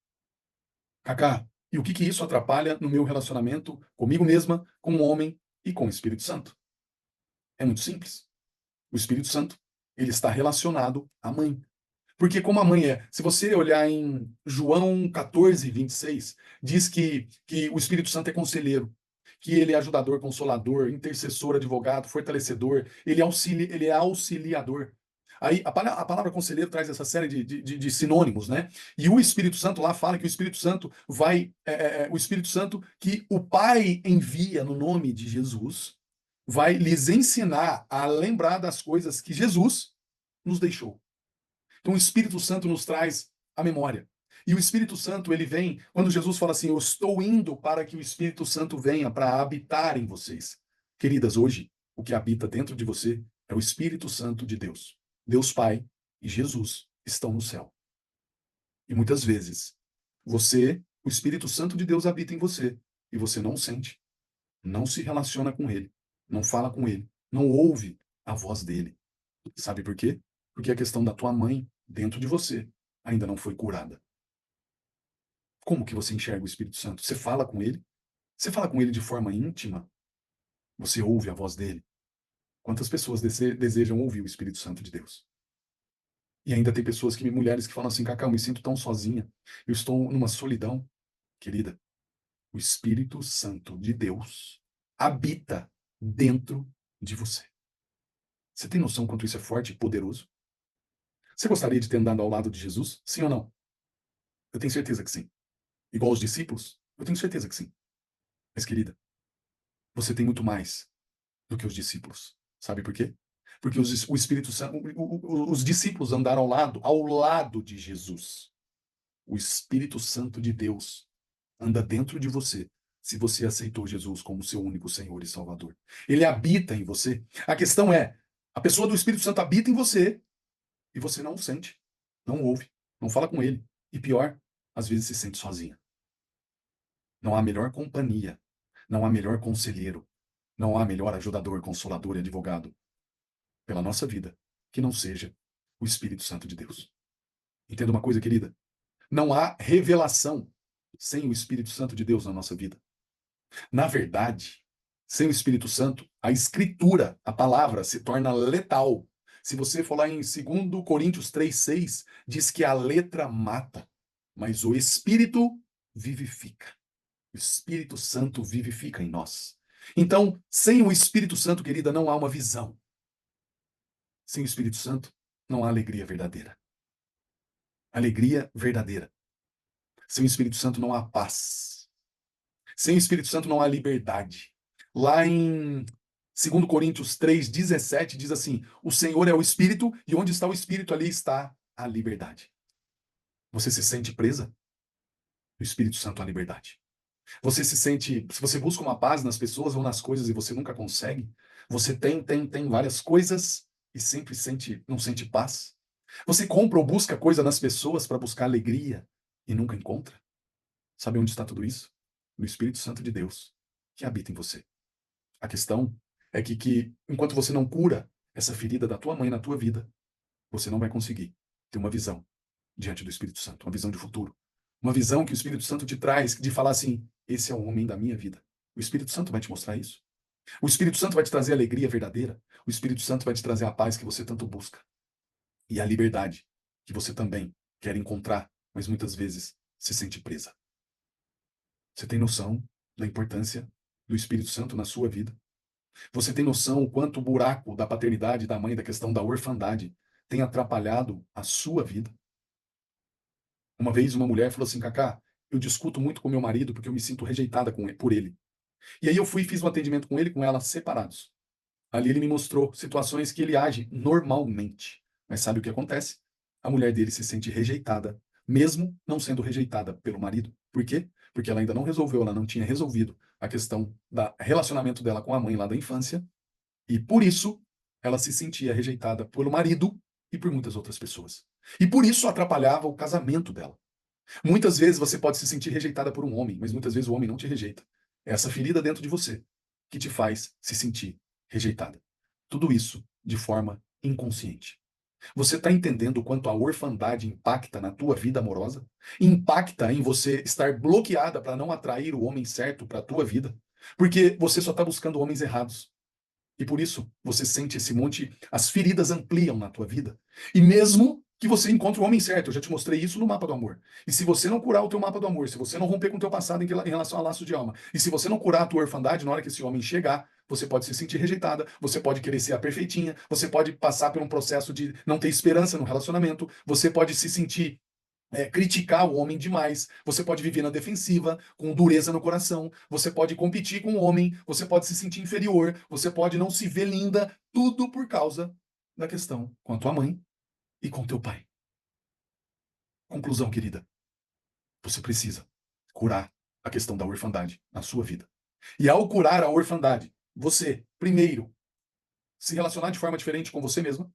Cacá, e o que isso atrapalha no meu relacionamento comigo mesma, com o homem e com o Espírito Santo? É muito simples. O Espírito Santo, ele está relacionado à mãe. Porque como a mãe é, se você olhar em João 14, 26, diz que o Espírito Santo é conselheiro, que ele é ajudador, consolador, intercessor, advogado, fortalecedor, ele é auxiliador. Aí a palavra conselheiro traz essa série de sinônimos, né? E o Espírito Santo lá fala que o Espírito Santo o Espírito Santo que o Pai envia no nome de Jesus, vai lhes ensinar a lembrar das coisas que Jesus nos deixou. Então o Espírito Santo nos traz a memória. E o Espírito Santo, ele vem, quando Jesus fala assim, eu estou indo para que o Espírito Santo venha para habitar em vocês. Queridas, hoje, o que habita dentro de você é o Espírito Santo de Deus. Deus Pai e Jesus estão no céu. E muitas vezes, o Espírito Santo de Deus habita em você, e você não sente, não se relaciona com ele, não fala com ele, não ouve a voz dele. Sabe por quê? Porque a questão da tua mãe dentro de você ainda não foi curada. Como que você enxerga o Espírito Santo? Você fala com ele? Você fala com ele de forma íntima? Você ouve a voz dele? Quantas pessoas desejam ouvir o Espírito Santo de Deus? E ainda tem mulheres que falam assim, Cacá, eu me sinto tão sozinha, eu estou numa solidão. Querida, o Espírito Santo de Deus habita dentro de você. Você tem noção quanto isso é forte e poderoso? Você gostaria de ter andado ao lado de Jesus? Sim ou não? Eu tenho certeza que sim. Igual os discípulos? Eu tenho certeza que sim. Mas, querida, você tem muito mais do que os discípulos. Sabe por quê? Porque o Espírito Santo, os discípulos andaram ao lado de Jesus. O Espírito Santo de Deus anda dentro de você, se você aceitou Jesus como seu único Senhor e Salvador. Ele habita em você. A questão é, a pessoa do Espírito Santo habita em você e você não o sente, não ouve, não fala com ele. E pior, às vezes se sente sozinha. Não há melhor companhia, não há melhor conselheiro, não há melhor ajudador, consolador e advogado pela nossa vida que não seja o Espírito Santo de Deus. Entenda uma coisa, querida? Não há revelação sem o Espírito Santo de Deus na nossa vida. Na verdade, sem o Espírito Santo, a Escritura, a palavra, se torna letal. Se você for lá em 2 Coríntios 3,6, diz que a letra mata, mas o Espírito vivifica. O Espírito Santo vivifica em nós. Então, sem o Espírito Santo, querida, não há uma visão. Sem o Espírito Santo, não há alegria verdadeira. Alegria verdadeira. Sem o Espírito Santo, não há paz. Sem o Espírito Santo, não há liberdade. Lá em 2 Coríntios 3,17, diz assim: o Senhor é o Espírito, e onde está o Espírito, ali está a liberdade. Você se sente presa? O Espírito Santo é a liberdade. Você se sente, se você busca uma paz nas pessoas ou nas coisas e você nunca consegue, você tem várias coisas e sempre não sente paz. Você compra ou busca coisa nas pessoas para buscar alegria e nunca encontra. Sabe onde está tudo isso? No Espírito Santo de Deus, que habita em você. A questão é que enquanto você não cura essa ferida da tua mãe na tua vida, você não vai conseguir ter uma visão diante do Espírito Santo, uma visão de futuro. Uma visão que o Espírito Santo te traz, de falar assim: esse é o homem da minha vida. O Espírito Santo vai te mostrar isso. O Espírito Santo vai te trazer a alegria verdadeira. O Espírito Santo vai te trazer a paz que você tanto busca. E a liberdade que você também quer encontrar, mas muitas vezes se sente presa. Você tem noção da importância do Espírito Santo na sua vida? Você tem noção o quanto o buraco da paternidade, da mãe, da questão da orfandade tem atrapalhado a sua vida? Uma vez uma mulher falou assim: Cacá, eu discuto muito com meu marido porque eu me sinto rejeitada por ele. E aí eu fui e fiz um atendimento com ele e com ela separados. Ali ele me mostrou situações que ele age normalmente. Mas sabe o que acontece? A mulher dele se sente rejeitada, mesmo não sendo rejeitada pelo marido. Por quê? Porque ela ainda não resolveu, ela não tinha resolvido a questão do relacionamento dela com a mãe lá da infância. E por isso ela se sentia rejeitada pelo marido e por muitas outras pessoas. E por isso atrapalhava o casamento dela. Muitas vezes você pode se sentir rejeitada por um homem, mas muitas vezes o homem não te rejeita. É essa ferida dentro de você que te faz se sentir rejeitada. Tudo isso de forma inconsciente. Você está entendendo o quanto a orfandade impacta na tua vida amorosa? Impacta em você estar bloqueada para não atrair o homem certo para a tua vida? Porque você só está buscando homens errados. E por isso você sente esse monte, as feridas ampliam na tua vida. E mesmo que você encontre o homem certo, eu já te mostrei isso no mapa do amor. E se você não curar o teu mapa do amor, se você não romper com o teu passado em relação a laços de alma, e se você não curar a tua orfandade, na hora que esse homem chegar, você pode se sentir rejeitada, você pode querer ser a perfeitinha, você pode passar por um processo de não ter esperança no relacionamento, você pode se sentir criticar o homem demais, você pode viver na defensiva, com dureza no coração, você pode competir com o homem, você pode se sentir inferior, você pode não se ver linda, tudo por causa da questão com a tua mãe e com teu pai. Conclusão, querida, você precisa curar a questão da orfandade na sua vida. E ao curar a orfandade, você, primeiro, se relacionar de forma diferente com você mesma,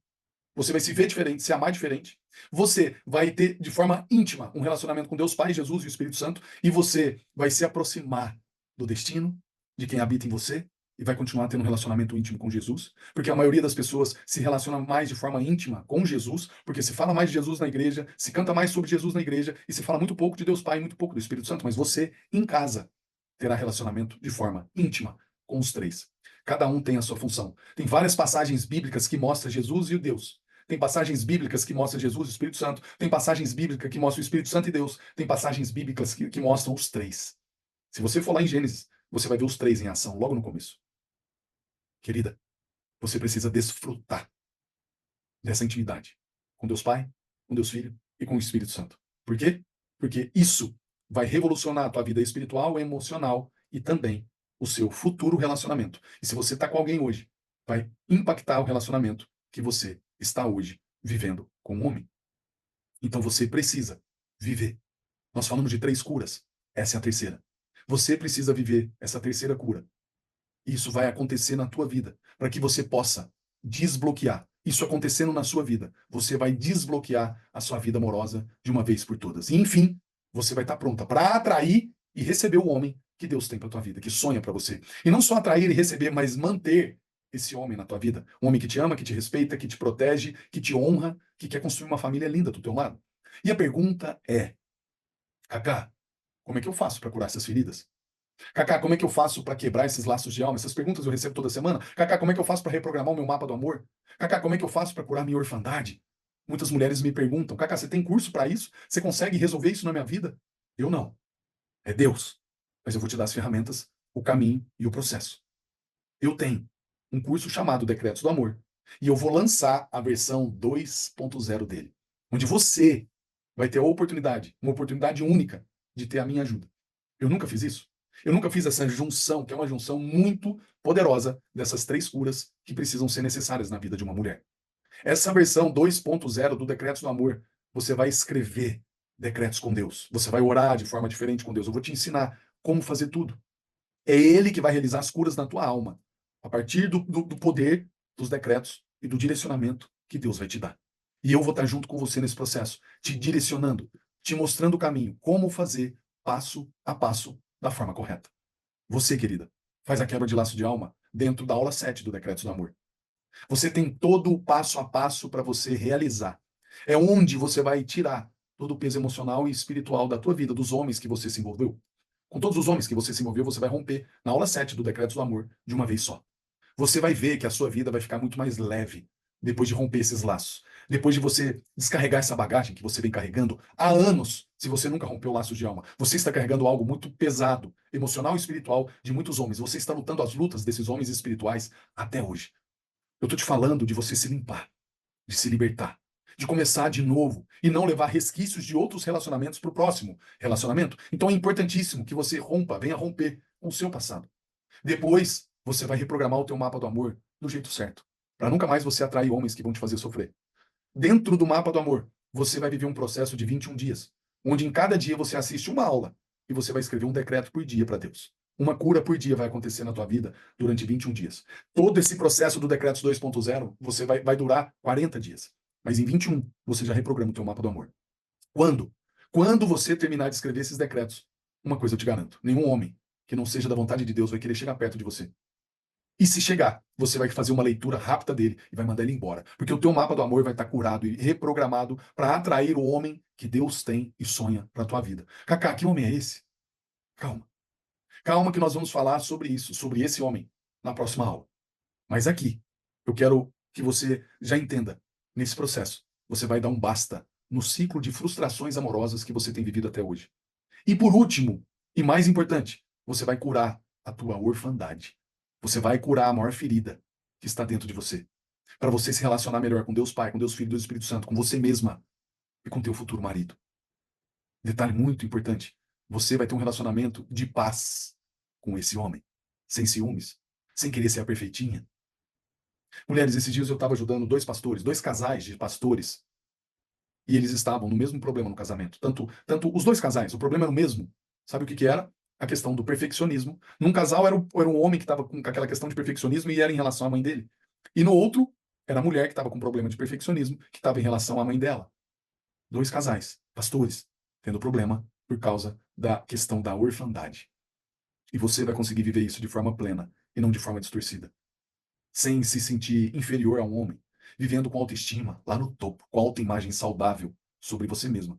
você vai se ver diferente, se amar diferente. Você vai ter de forma íntima um relacionamento com Deus Pai, Jesus e o Espírito Santo. E você vai se aproximar do destino de quem habita em você e vai continuar tendo um relacionamento íntimo com Jesus. Porque a maioria das pessoas se relaciona mais de forma íntima com Jesus, porque se fala mais de Jesus na igreja, se canta mais sobre Jesus na igreja e se fala muito pouco de Deus Pai, muito pouco do Espírito Santo. Mas você, em casa, terá relacionamento de forma íntima com os três. Cada um tem a sua função. Tem várias passagens bíblicas que mostram Jesus e o Deus. Tem passagens bíblicas que mostram Jesus e o Espírito Santo. Tem passagens bíblicas que mostram o Espírito Santo e Deus. Tem passagens bíblicas que mostram os três. Se você for lá em Gênesis, você vai ver os três em ação logo no começo. Querida, você precisa desfrutar dessa intimidade com Deus Pai, com Deus Filho e com o Espírito Santo. Por quê? Porque isso vai revolucionar a tua vida espiritual, emocional e também o seu futuro relacionamento. E se você está com alguém hoje, vai impactar o relacionamento que você está hoje vivendo com um homem. Então você precisa viver. Nós falamos de 3 curas. Essa é a terceira. Você precisa viver essa terceira cura. Isso vai acontecer na tua vida, para que você possa desbloquear. Isso acontecendo na sua vida, você vai desbloquear a sua vida amorosa de uma vez por todas. E, enfim, você vai estar pronta para atrair e receber o homem que Deus tem para tua vida, que sonha para você. E não só atrair e receber, mas manter esse homem na tua vida. Um homem que te ama, que te respeita, que te protege, que te honra, que quer construir uma família linda do teu lado. E a pergunta é, Cacá, como é que eu faço para curar essas feridas? Cacá, como é que eu faço para quebrar esses laços de alma? Essas perguntas eu recebo toda semana. Cacá, como é que eu faço para reprogramar o meu mapa do amor? Cacá, como é que eu faço para curar minha orfandade? Muitas mulheres me perguntam, Cacá, você tem curso para isso? Você consegue resolver isso na minha vida? Eu não. É Deus. Mas eu vou te dar as ferramentas, o caminho e o processo. Eu tenho um curso chamado Decretos do Amor. E eu vou lançar a versão 2.0 dele, onde você vai ter a oportunidade, uma oportunidade única de ter a minha ajuda. Eu nunca fiz isso. Eu nunca fiz essa junção, que é uma junção muito poderosa dessas 3 curas que precisam ser necessárias na vida de uma mulher. Essa versão 2.0 do Decretos do Amor, você vai escrever decretos com Deus. Você vai orar de forma diferente com Deus. Eu vou te ensinar como fazer tudo. É Ele que vai realizar as curas na tua alma, a partir do poder dos decretos e do direcionamento que Deus vai te dar. E eu vou estar junto com você nesse processo, te direcionando, te mostrando o caminho, como fazer passo a passo da forma correta. Você, querida, faz a quebra de laço de alma dentro da aula 7 do Decretos do Amor. Você tem todo o passo a passo para você realizar. É onde você vai tirar todo o peso emocional e espiritual da tua vida, dos homens que você se envolveu. Com todos os homens que você se envolveu, você vai romper na aula 7 do Decretos do Amor de uma vez só. Você vai ver que a sua vida vai ficar muito mais leve depois de romper esses laços. Depois de você descarregar essa bagagem que você vem carregando há anos, se você nunca rompeu laços de alma. Você está carregando algo muito pesado, emocional e espiritual, de muitos homens. Você está lutando as lutas desses homens espirituais até hoje. Eu estou te falando de você se limpar, de se libertar, de começar de novo e não levar resquícios de outros relacionamentos para o próximo relacionamento. Então é importantíssimo que você rompa, venha romper com o seu passado. Depois, você vai reprogramar o teu mapa do amor do jeito certo, para nunca mais você atrair homens que vão te fazer sofrer. Dentro do mapa do amor, você vai viver um processo de 21 dias, onde em cada dia você assiste uma aula e você vai escrever um decreto por dia para Deus. Uma cura por dia vai acontecer na tua vida durante 21 dias. Todo esse processo do Decretos 2.0 você vai durar 40 dias. Mas em 21, você já reprograma o teu mapa do amor. Quando? Quando você terminar de escrever esses decretos, uma coisa eu te garanto: nenhum homem que não seja da vontade de Deus vai querer chegar perto de você. E se chegar, você vai fazer uma leitura rápida dele e vai mandar ele embora. Porque o teu mapa do amor vai estar curado e reprogramado para atrair o homem que Deus tem e sonha para a tua vida. Cacá, que homem é esse? Calma. Calma que nós vamos falar sobre isso, sobre esse homem, na próxima aula. Mas aqui, eu quero que você já entenda, nesse processo, você vai dar um basta no ciclo de frustrações amorosas que você tem vivido até hoje. E por último, e mais importante, você vai curar a tua orfandade. Você vai curar a maior ferida que está dentro de você. Para você se relacionar melhor com Deus Pai, com Deus Filho, Deus Espírito Santo, com você mesma e com teu futuro marido. Detalhe muito importante. Você vai ter um relacionamento de paz com esse homem. Sem ciúmes. Sem querer ser a perfeitinha. Mulheres, esses dias eu estava ajudando 2 pastores, 2 casais de pastores. E eles estavam no mesmo problema no casamento. Tanto os 2 casais, o problema era o mesmo. Sabe o que era? A questão do perfeccionismo. Num casal era um homem que estava com aquela questão de perfeccionismo e era em relação à mãe dele. E no outro, era a mulher que estava com problema de perfeccionismo, que estava em relação à mãe dela. 2 casais, pastores, tendo problema por causa da questão da orfandade. E você vai conseguir viver isso de forma plena e não de forma distorcida. Sem se sentir inferior a um homem, vivendo com autoestima, lá no topo, com autoimagem saudável sobre você mesma.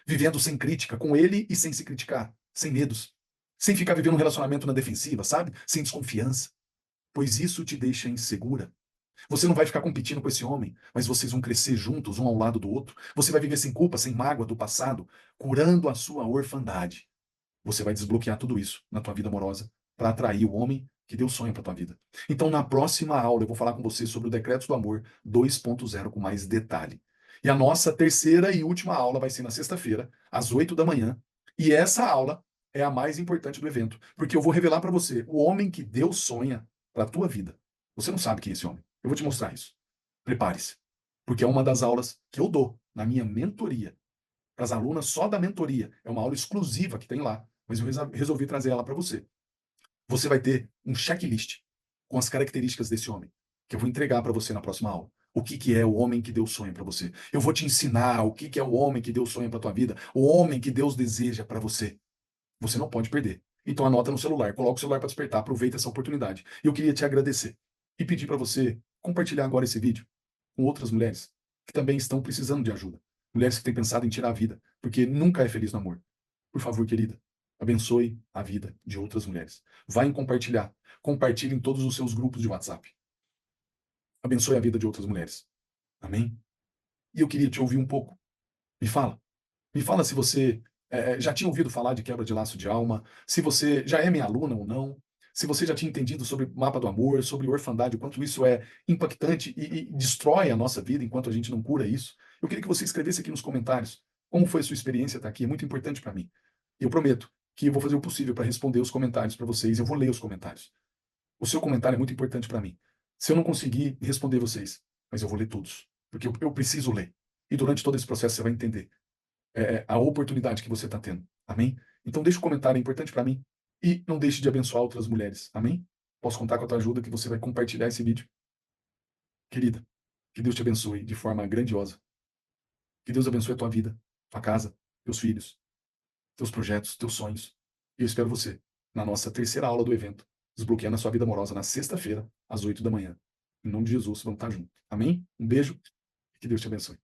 Vivendo sem crítica, com ele e sem se criticar, sem medos. Sem ficar vivendo um relacionamento na defensiva, sabe? Sem desconfiança. Pois isso te deixa insegura. Você não vai ficar competindo com esse homem, mas vocês vão crescer juntos, um ao lado do outro. Você vai viver sem culpa, sem mágoa do passado, curando a sua orfandade. Você vai desbloquear tudo isso na tua vida amorosa para atrair o homem que Deus sonha para tua vida. Então, na próxima aula, eu vou falar com você sobre o Decretos do Amor 2.0 com mais detalhe. E a nossa terceira e última aula vai ser na sexta-feira, às 8 da manhã. E essa aula é a mais importante do evento, porque eu vou revelar para você o homem que Deus sonha para a tua vida. Você não sabe quem é esse homem. Eu vou te mostrar isso. Prepare-se, porque é uma das aulas que eu dou na minha mentoria. Para as alunas só da mentoria. É uma aula exclusiva que tem lá, mas eu resolvi trazer ela para você. Você vai ter um checklist com as características desse homem, que eu vou entregar para você na próxima aula. O que, que é o homem que Deus sonha para você? Eu vou te ensinar o que, que é o homem que Deus sonha para tua vida, o homem que Deus deseja para você. Você não pode perder. Então anota no celular, coloca o celular para despertar, aproveita essa oportunidade. E eu queria te agradecer e pedir para você compartilhar agora esse vídeo com outras mulheres que também estão precisando de ajuda. Mulheres que têm pensado em tirar a vida, porque nunca é feliz no amor. Por favor, querida, abençoe a vida de outras mulheres. Vai em compartilhar. Compartilhe em todos os seus grupos de WhatsApp. Abençoe a vida de outras mulheres. Amém? E eu queria te ouvir um pouco. Me fala. Me fala se você já tinha ouvido falar de quebra de laço de alma, se você já é minha aluna ou não, se você já tinha entendido sobre mapa do amor, sobre orfandade, o quanto isso é impactante e destrói a nossa vida enquanto a gente não cura isso. Eu queria que você escrevesse aqui nos comentários como foi a sua experiência estar aqui, é muito importante para mim. E eu prometo que eu vou fazer o possível para responder os comentários para vocês, eu vou ler os comentários. O seu comentário é muito importante para mim. Se eu não conseguir responder vocês, mas eu vou ler todos, porque eu preciso ler. E durante todo esse processo você vai entender a oportunidade que você está tendo. Amém? Então deixa um comentário, é importante para mim. E não deixe de abençoar outras mulheres. Amém? Posso contar com a tua ajuda que você vai compartilhar esse vídeo. Querida, que Deus te abençoe de forma grandiosa. Que Deus abençoe a tua vida, tua casa, teus filhos, teus projetos, teus sonhos. E eu espero você na nossa terceira aula do evento, Desbloqueando a Sua Vida Amorosa, na sexta-feira, às 8 da manhã. Em nome de Jesus, vamos estar juntos. Amém? Um beijo e que Deus te abençoe.